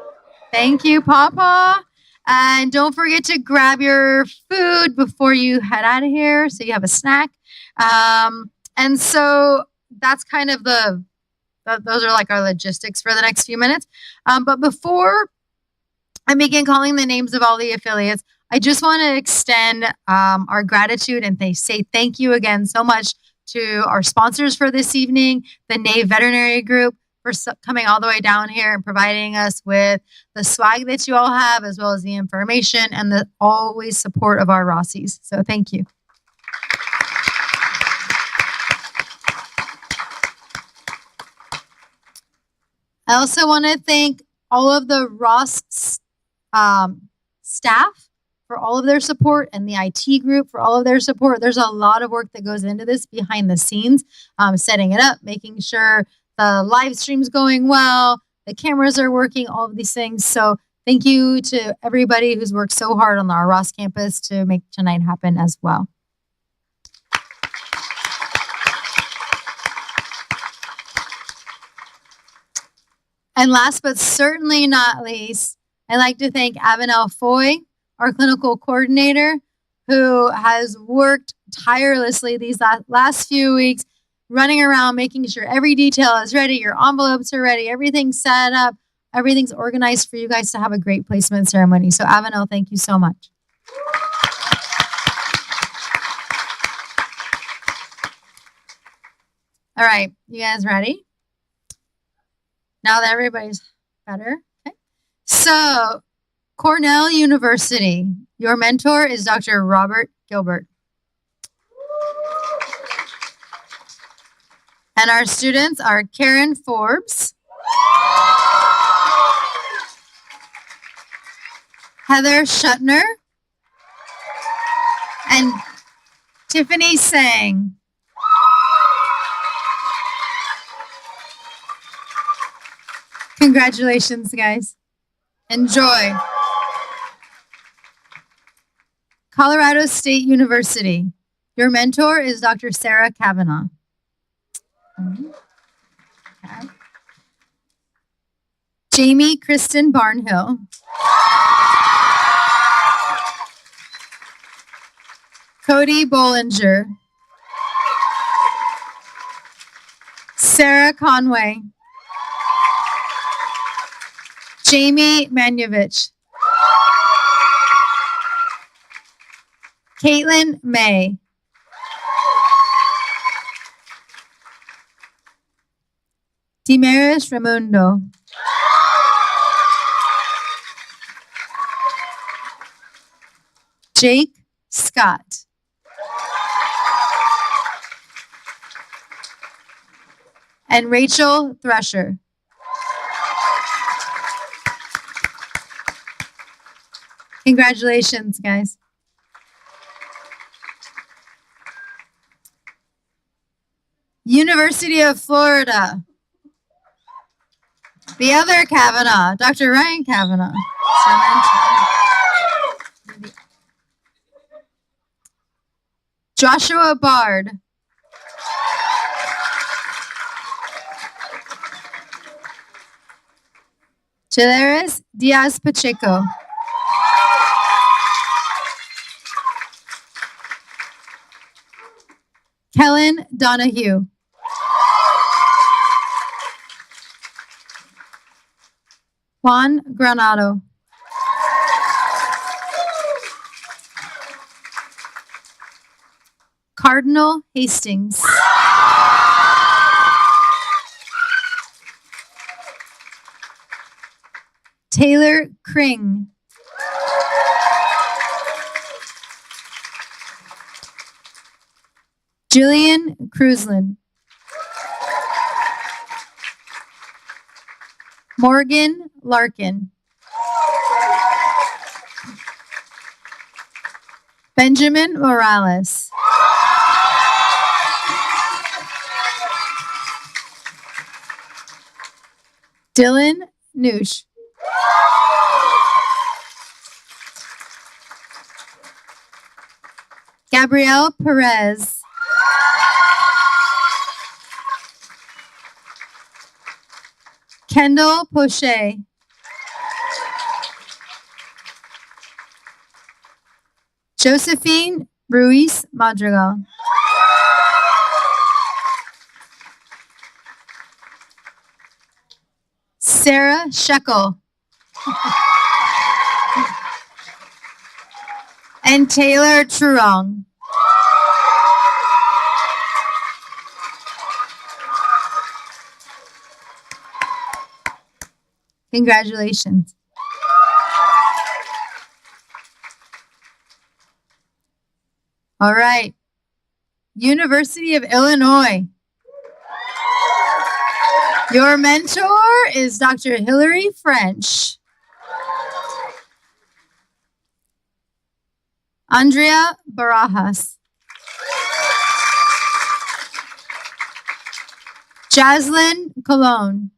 thank you, Papa. And don't forget to grab your food before you head out of here so you have a snack. And so that's kind of those are like our logistics for the next few minutes. But before I begin calling the names of all the affiliates, I just want to extend our gratitude and say thank you again so much to our sponsors for this evening, the NAVE Veterinary Group, for coming all the way down here and providing us with the swag that you all have, as well as the information and the always support of our Rossies. So thank you. I also want to thank all of the Ross staff for all of their support and the IT group for all of their support. There's a lot of work that goes into this behind the scenes, setting it up, making sure the live stream's going well, the cameras are working, all of these things. So thank you to everybody who's worked so hard on our Ross campus to make tonight happen as well. And last but certainly not least, I'd like to thank Avenel Foy, our clinical coordinator, who has worked tirelessly these last few weeks, running around, making sure every detail is ready, your envelopes are ready, everything's set up, everything's organized for you guys to have a great placement ceremony. So Avenel, thank you so much. All right, you guys ready? Now that everybody's better, okay. So, Cornell University, your mentor is Dr. Robert Gilbert. And our students are Karen Forbes, Heather Shuttner, and Tiffany Sang. Congratulations, guys. Enjoy. Colorado State University. Your mentor is Dr. Sarah Kavanaugh. Okay. Jamie Kristen Barnhill. Cody Bollinger. Sarah Conway. Jamie Manuevich. Caitlin May. Demaris Ramundo. Jake Scott. And Rachel Thresher. Congratulations, guys. University of Florida. The other Kavanaugh, Dr. Ryan Kavanaugh. Joshua Bard. Chileres Diaz Pacheco. Kellen Donahue. Juan Granado. Cardinal Hastings. Taylor Kring. Jillian Cruzland. Morgan Larkin. Benjamin Morales. Dylan Noosh. Gabrielle Perez. Kendall Poche. Josephine Ruiz Madrigal. Sarah Shekel. And Taylor Truong. Congratulations. All right. University of Illinois. Your mentor is Dr. Hillary French. Andrea Barajas. Jaslyn Colon.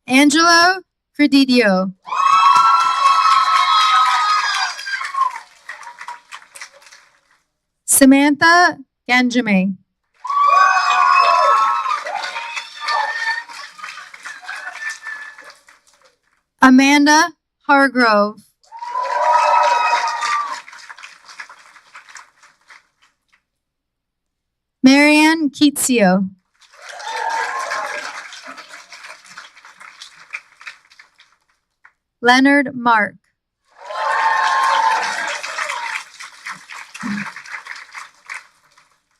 Angelo Credidio. Samantha Ganjame. Amanda Hargrove. Marianne Keatsio. Leonard Mark.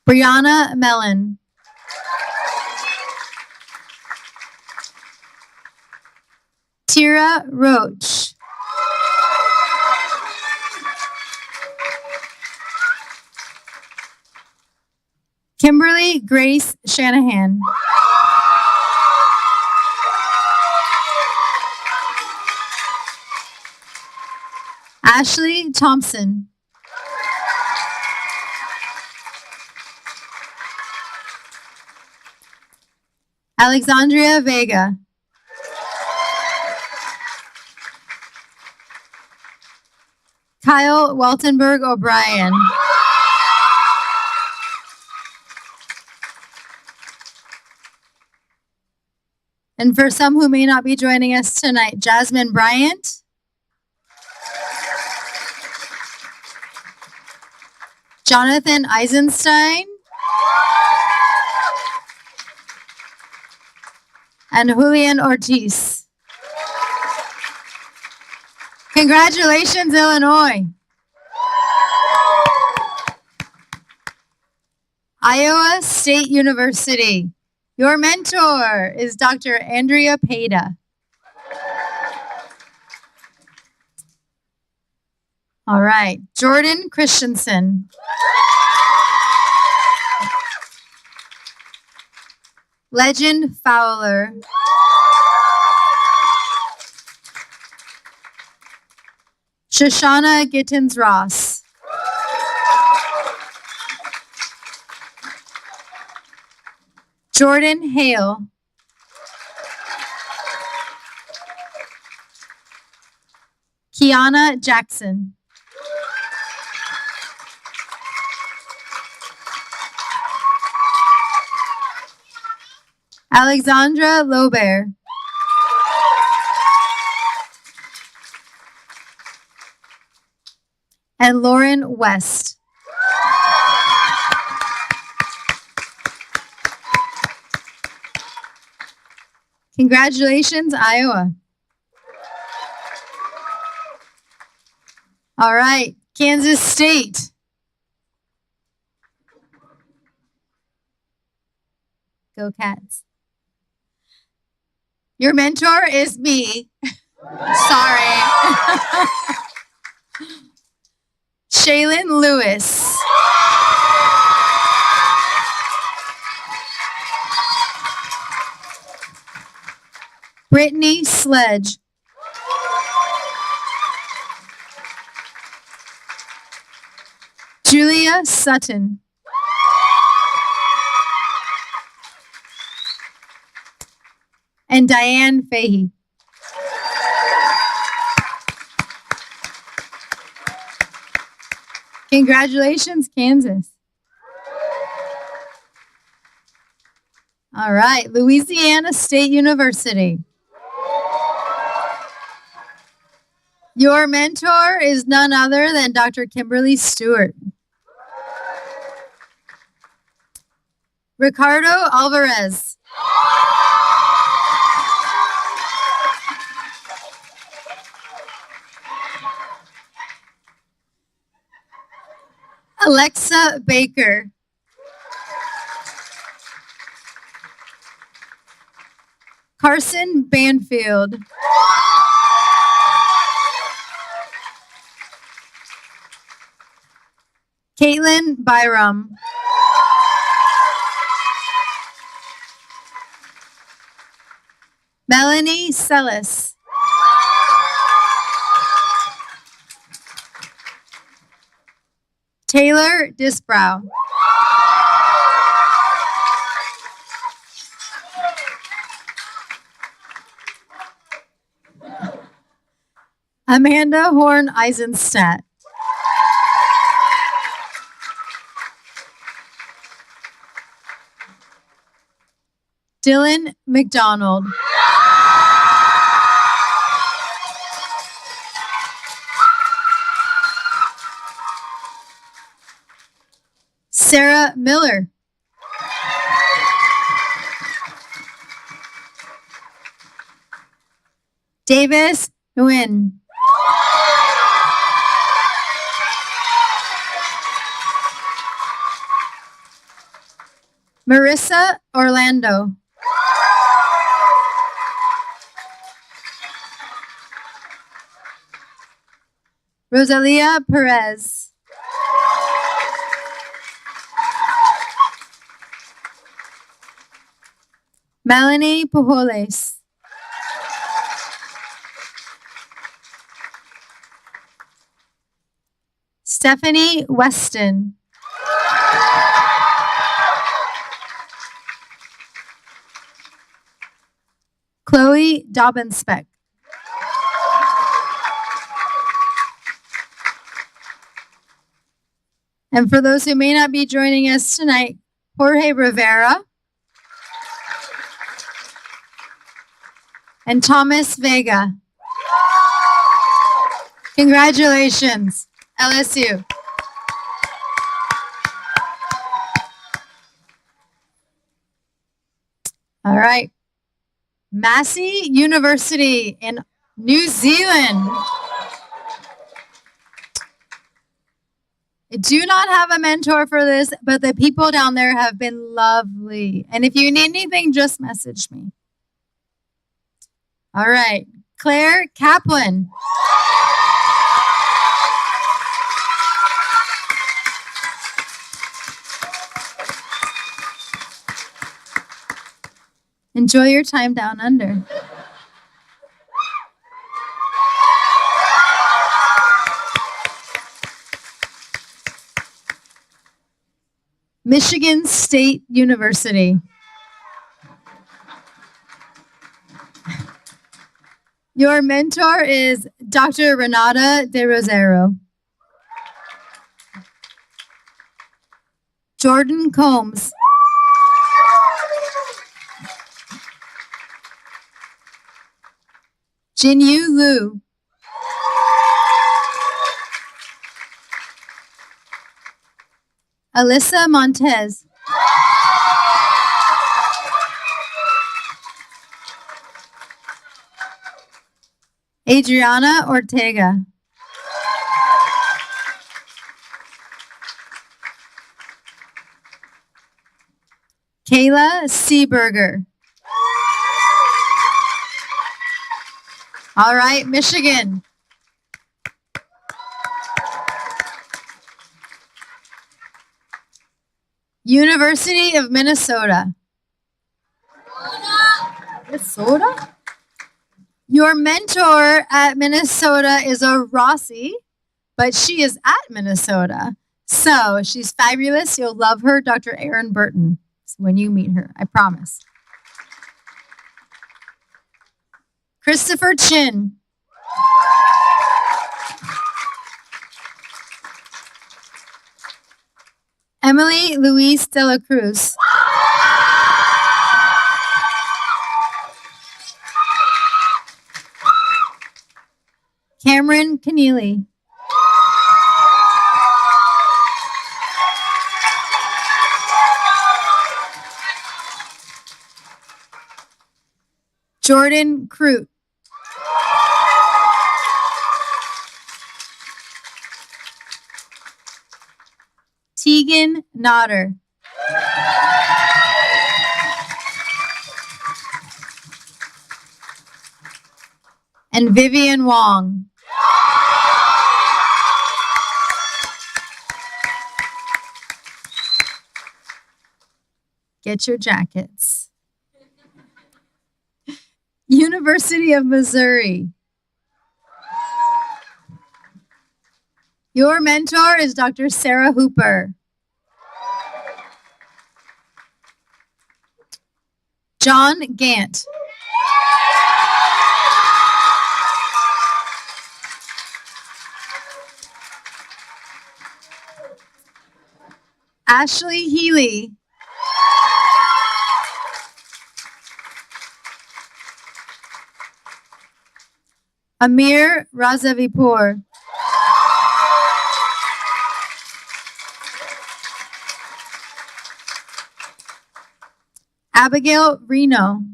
Brianna Mellon. Tira Roach. Kimberly Grace Shanahan. Ashley Thompson. Alexandria Vega. Kyle Weltenberg O'Brien. And for some who may not be joining us tonight, Jasmine Bryant. Jonathan Eisenstein. And Julian Ortiz. Congratulations, Illinois. Iowa State University. Your mentor is Dr. Andrea Peda. All right, Jordan Christensen. Legend Fowler. Shoshana Gittins Ross. Jordan Hale. Kiana Jackson. Alexandra Lobert. And Lauren West. Congratulations, Iowa. All right, Kansas State. Go Cats. Your mentor is me. Sorry. Shaylin Lewis. Brittany Sledge. Julia Sutton. And Diane Fahey. Congratulations, Kansas. All right, Louisiana State University. Your mentor is none other than Dr. Kimberly Stewart. Ricardo Alvarez. Alexa Baker. Carson Banfield. Caitlin Byram. Melanie Sellis. Kaylor Disbrow. Amanda Horn Eisenstadt. Dylan McDonald. Sarah Miller. Davis Nguyen. Marissa Orlando. Rosalia Perez. Melanie Pujoles. Stephanie Weston. Chloe Dobbinspec. And for those who may not be joining us tonight, Jorge Rivera and Thomas Vega. Congratulations, LSU. All right. Massey University in New Zealand. I do not have a mentor for this, but the people down there have been lovely. And if you need anything, just message me. All right. Claire Kaplan. Enjoy your time down under. Michigan State University. Your mentor is Dr. Renata De Rosero. Jordan Combs. Jinyu Liu. Alyssa Montez. Adriana Ortega. Kayla Seeberger. All right, Michigan. University of Minnesota. Minnesota? Your mentor at Minnesota is a Rossi, but she is at Minnesota. So she's fabulous. You'll love her, Dr. Erin Burton, when you meet her, I promise. Christopher Chin. Emily Louise de la Cruz. Cameron Keneally. Jordan Crute. Tegan Nodder. And Vivian Wong. Get your jackets. University of Missouri. Your mentor is Dr. Sarah Hooper. John Gant. Ashley Healy. Amir Razavipur. Abigail Reno.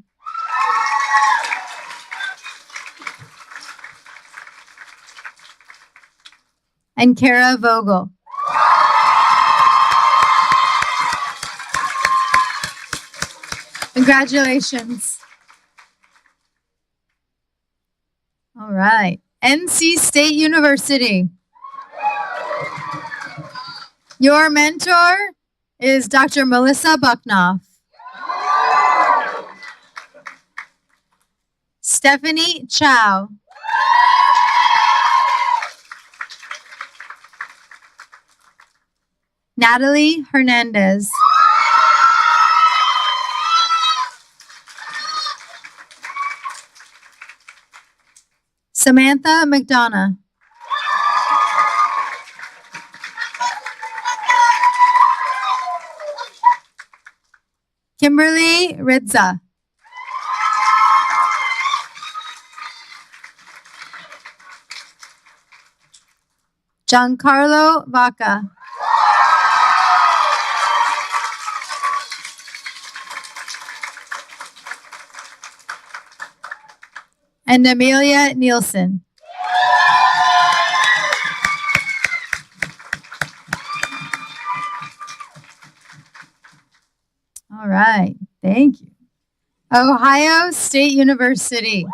And Kara Vogel. Congratulations. All right. NC State University. Your mentor is Dr. Melissa Bucknoff. Stephanie Chow. Natalie Hernandez. Samantha McDonough. Kimberly Ridza. Giancarlo Vaca. And Amelia Nielsen. All right, thank you. Ohio State University.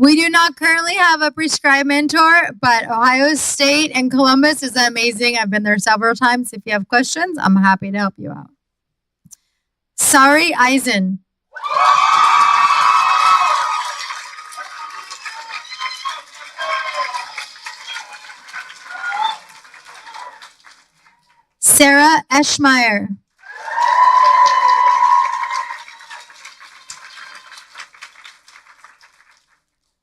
We do not currently have a prescribed mentor, but Ohio State and Columbus is amazing. I've been there several times. If you have questions, I'm happy to help you out. Sari Eisen. Sarah Eschmeyer.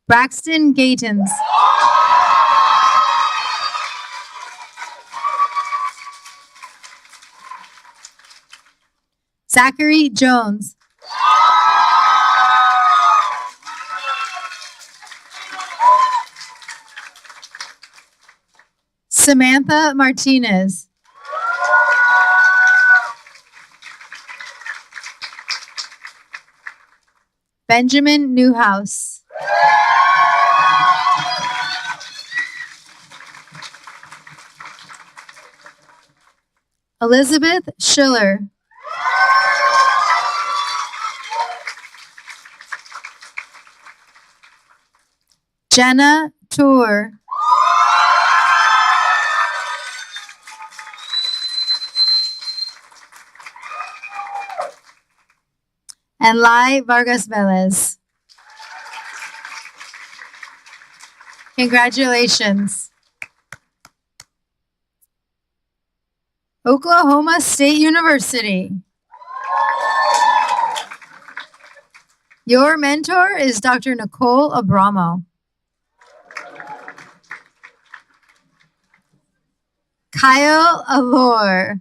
Braxton Gatens. Zachary Jones. Samantha Martinez. Benjamin Newhouse. Elizabeth Schiller. Jenna Tour. And Lai Vargas Velez. Congratulations. Oklahoma State University. Your mentor is Dr. Nicole Abramo. Kyle Allure.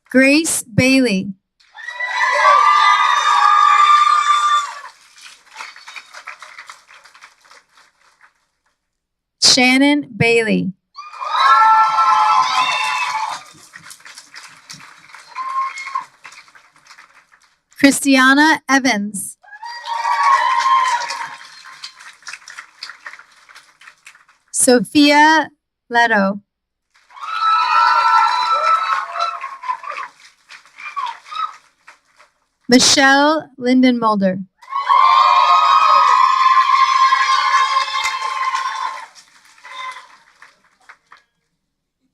Grace Bailey. Shannon Bailey. Christiana Evans. Sophia Leto. Michelle Lindenmulder.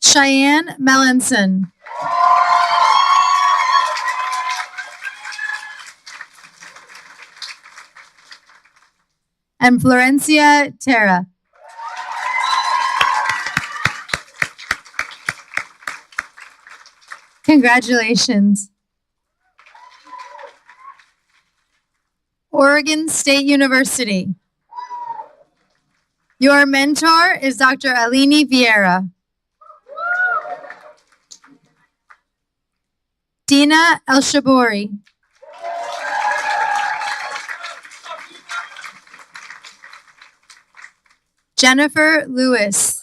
Cheyenne Melanson. and Florencia Terra. Congratulations. Oregon State University. Your mentor is Dr. Alini Vieira. Dina El-Shabori. Jennifer Lewis.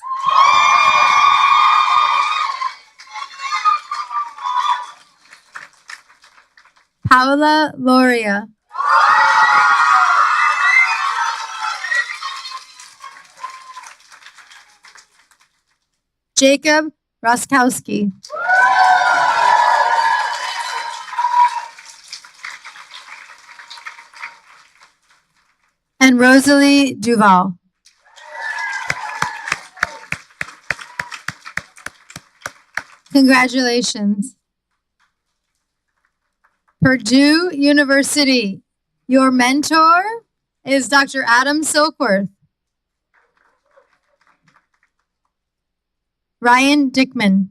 Paola Loria. Jacob Roskowski. And Rosalie Duval. Congratulations. Purdue University. Your mentor is Dr. Adam Silkworth. Ryan Dickman.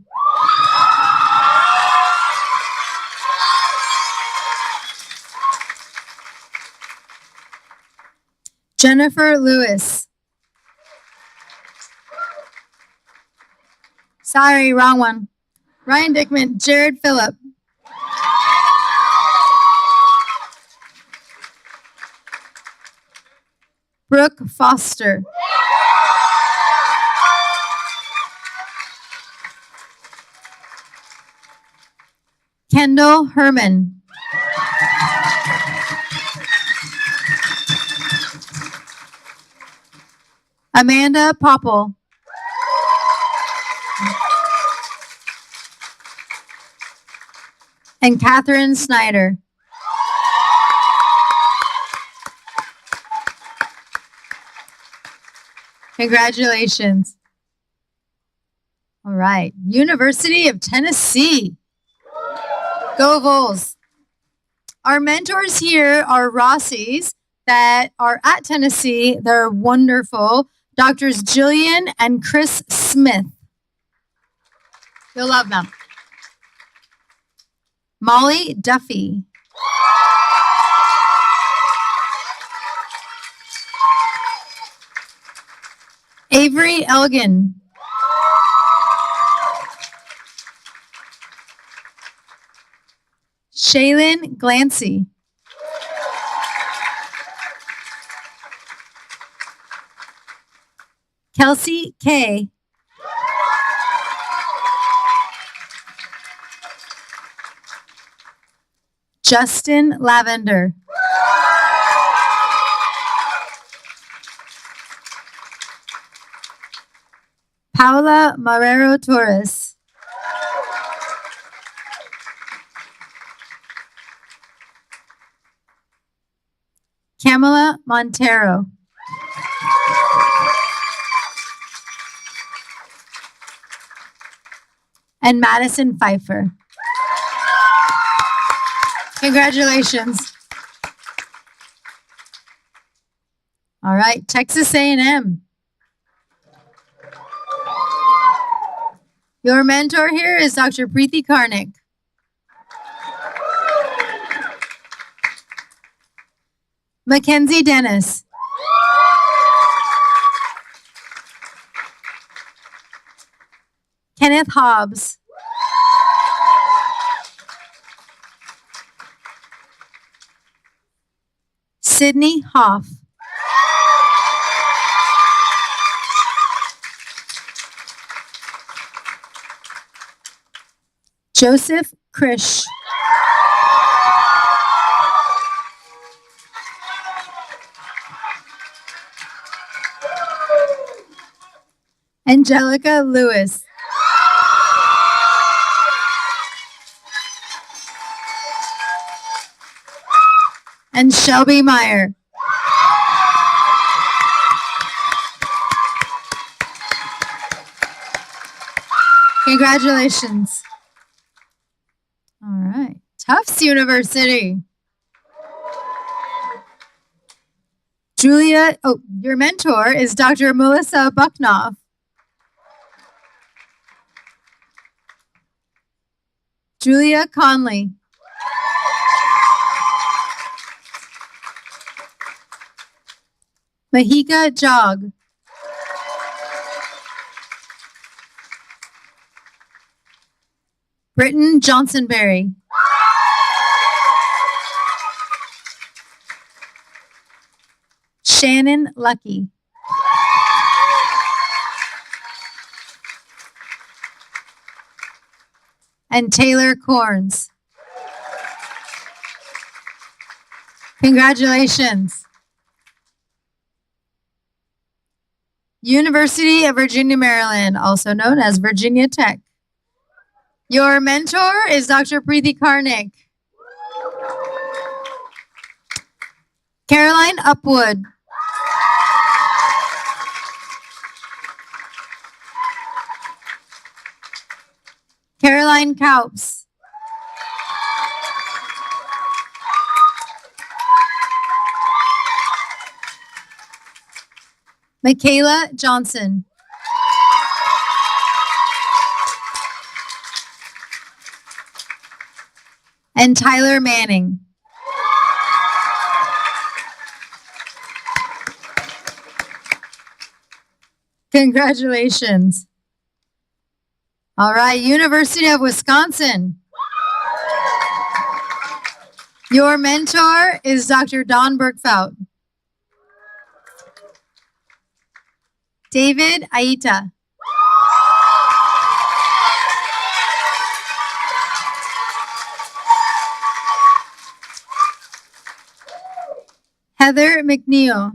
Jennifer Lewis. Sorry, wrong one. Ryan Dickman, Jared Phillip. Brooke Foster. Kendall Herman. Amanda Popple. And Catherine Snyder. Congratulations. All right, University of Tennessee. Go Vols. Our mentors here are Rossies that are at Tennessee. They're wonderful. Doctors Jillian and Chris Smith. You'll love them. Molly Duffy. Avery Elgin. Shaylin Glancy. Kelsey Kay. Justin Lavender. Paula Marrero Torres. Camila Montero. And Madison Pfeiffer. Congratulations. All right, Texas A&M. Your mentor here is Dr. Preeti Karnik. Mackenzie Dennis. Kenneth Hobbs. Sydney Hoff. Joseph Krish. Angelica Lewis. And Shelby Meyer. Congratulations. All right, Tufts University. Your mentor is Dr. Melissa Bucknoff. Julia Conley. Mahika Jog. Britton Johnsonberry. Shannon Lucky. And Taylor Corns. Congratulations. University of Virginia, Maryland, also known as Virginia Tech. Your mentor is Dr. Preeti Karnik. Caroline Upwood. Caroline Kaups. Michaela Johnson. And Tyler Manning. Congratulations. All right, University of Wisconsin. Your mentor is Dr. Don Bergfout. David Aita. Heather McNeil.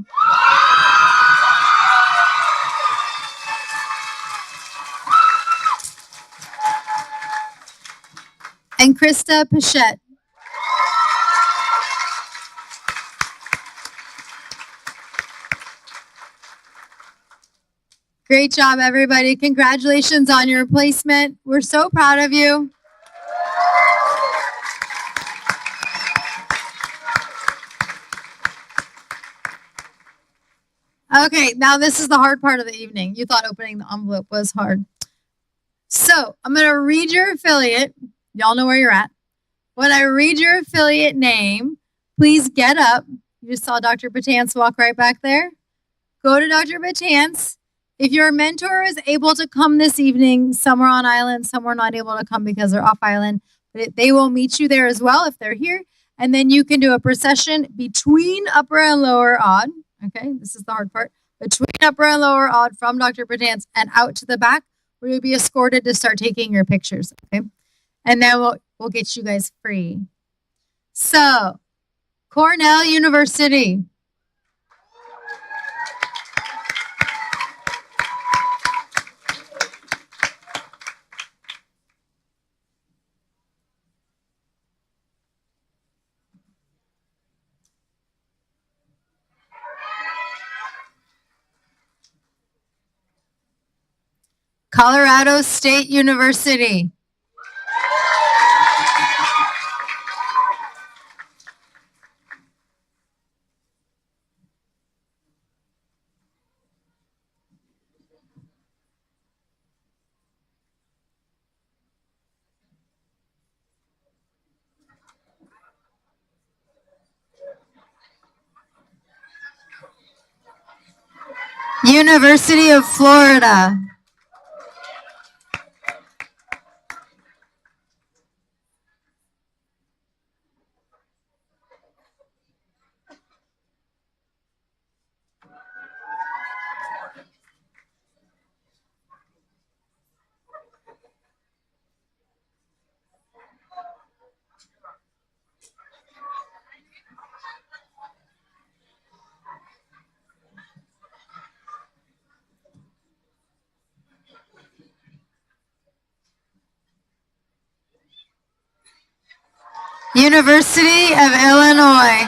And Krista Pichette. Great job, everybody. Congratulations on your placement. We're so proud of you. Okay, now this is the hard part of the evening. You thought opening the envelope was hard. So I'm going to read your affiliate. Y'all know where you're at. When I read your affiliate name, please get up. You just saw Dr. Batance walk right back there. Go to Dr. Batance. If your mentor is able to come this evening, some are on island, some are not able to come because they're off island, but they will meet you there as well if they're here. And then you can do a procession between upper and lower odd. Okay, this is the hard part. Between upper and lower odd from Dr. Batance and out to the back, where you'll be escorted to start taking your pictures. Okay, and then we'll get you guys free. So, Cornell University. Colorado State University. University of Florida. University of Illinois.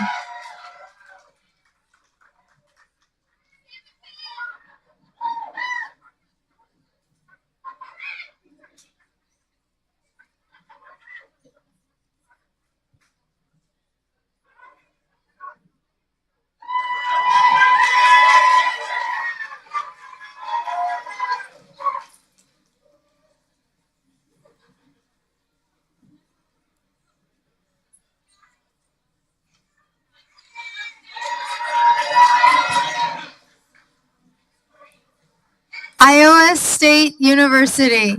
State University.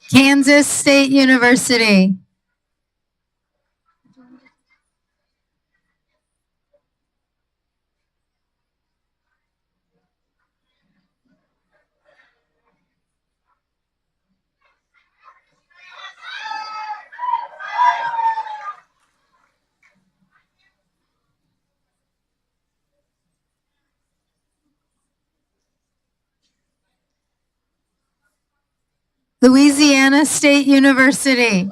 Kansas State University. Louisiana State University.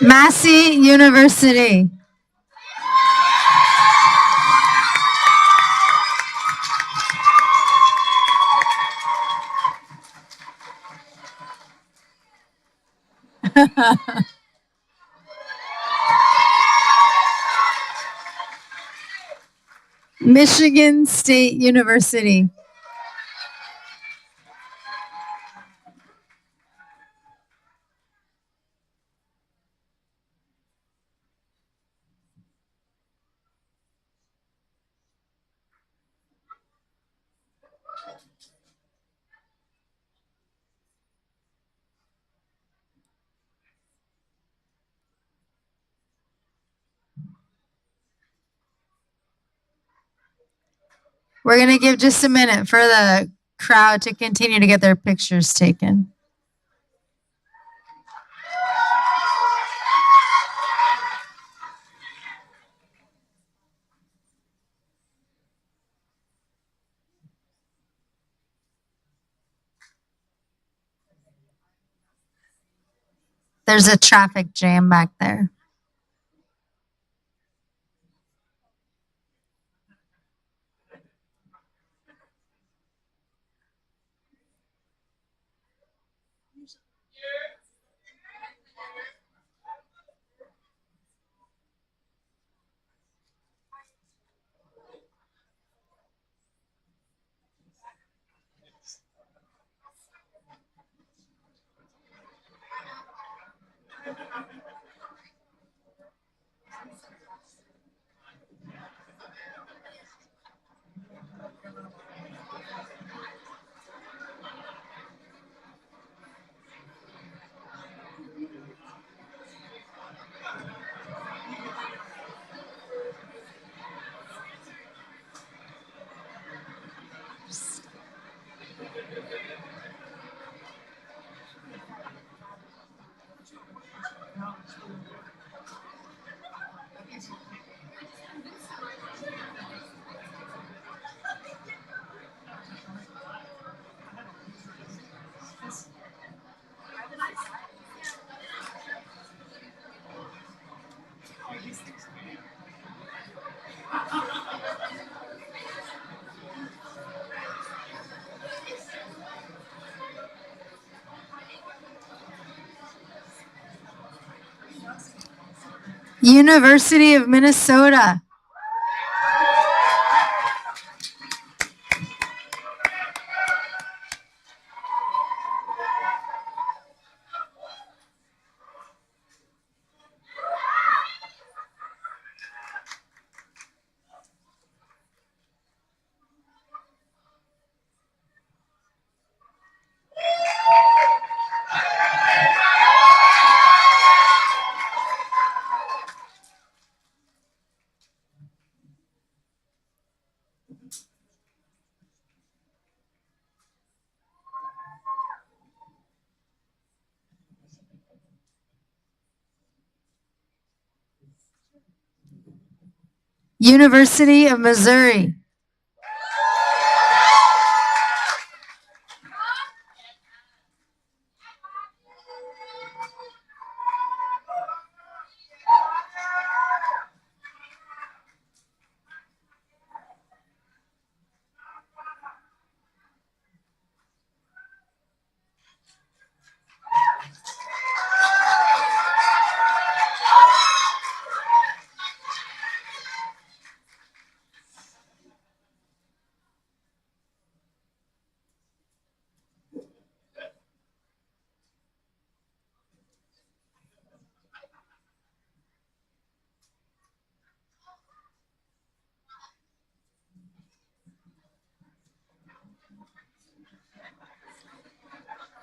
Massey University. Michigan State University. We're going to give just a minute for the crowd to continue to get their pictures taken. There's a traffic jam back there. University of Minnesota. University of Missouri.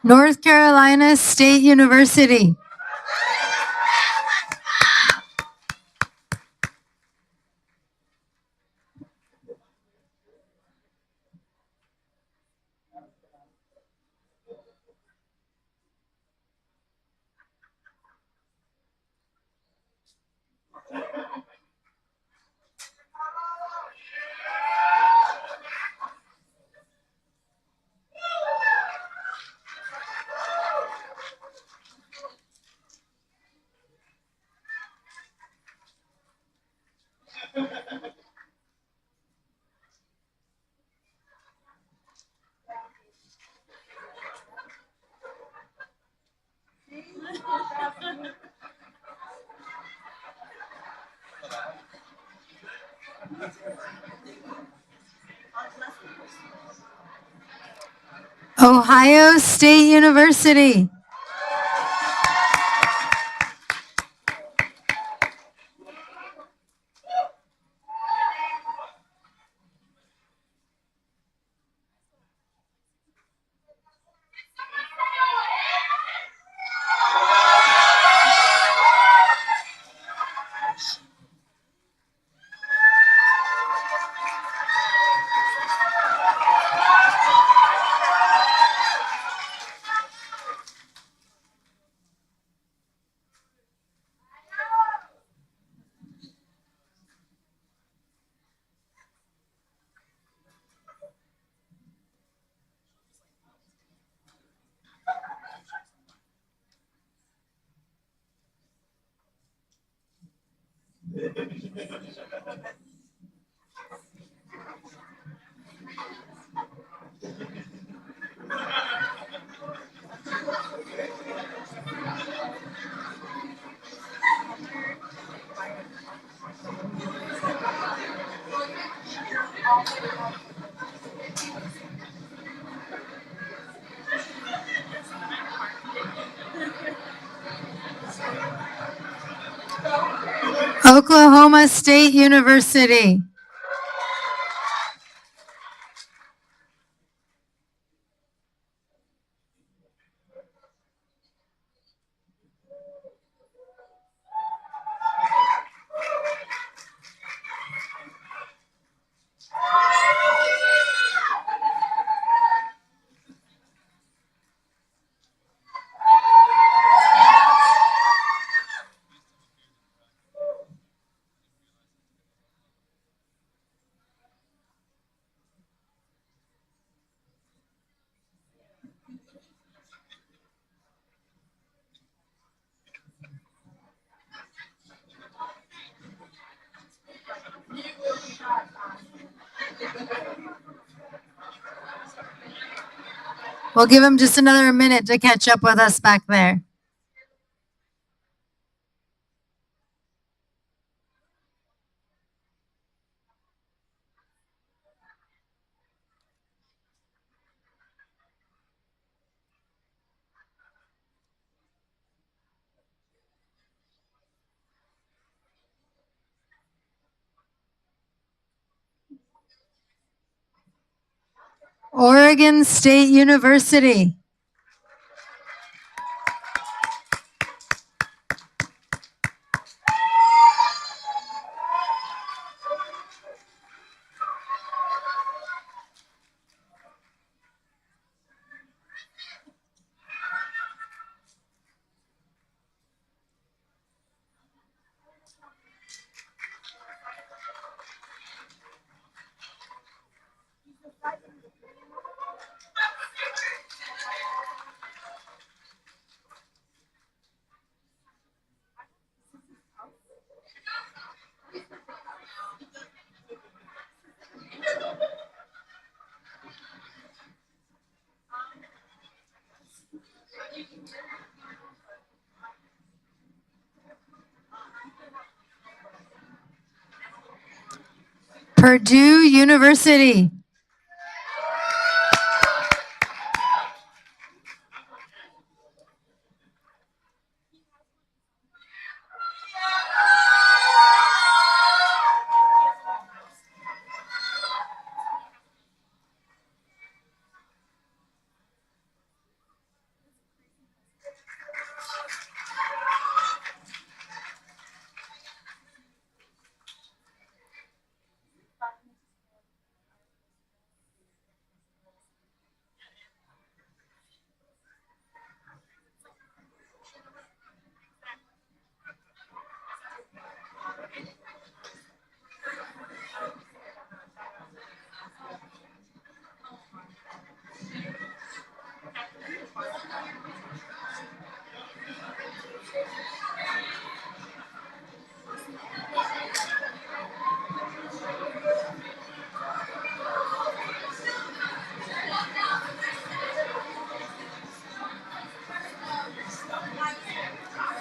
North Carolina State University. Ohio State University. Oklahoma State University. We'll give him just another minute to catch up with us back there. Oregon State University. Purdue University.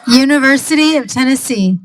University of Tennessee.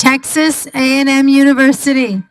Texas A&M University.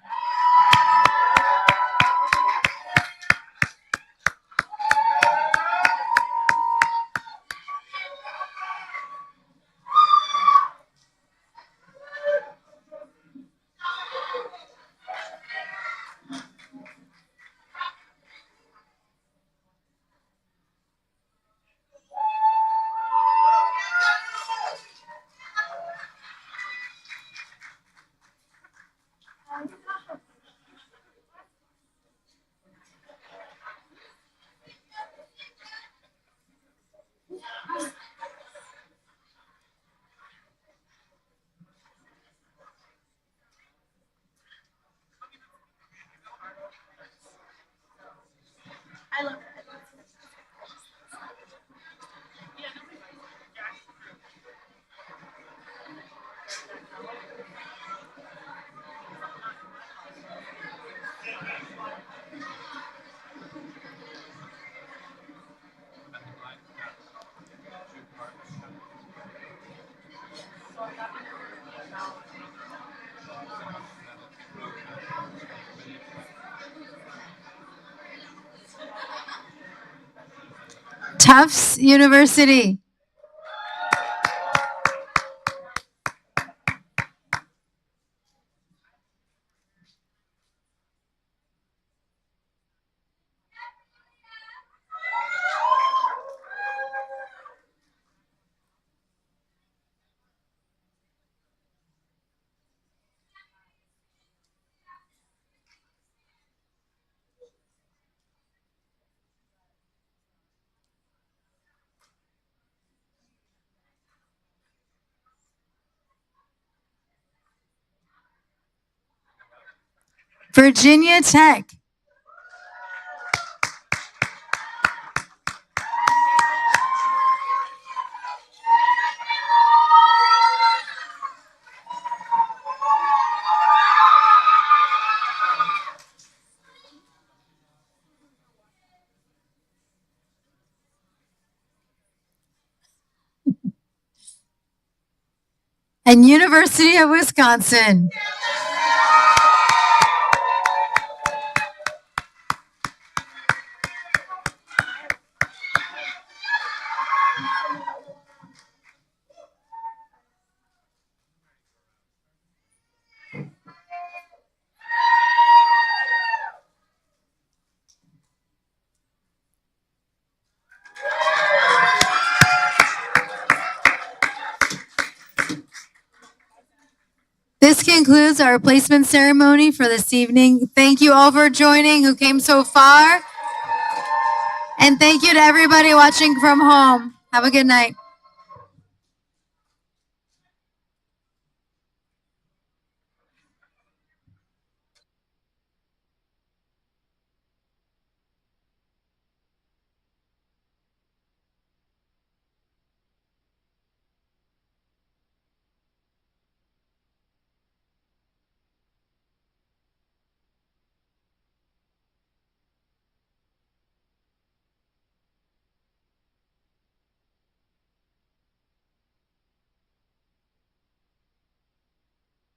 Tufts University. Virginia Tech. And University of Wisconsin. This concludes our placement ceremony for this evening. Thank you all for joining who came so far. And thank you to everybody watching from home. Have a good night.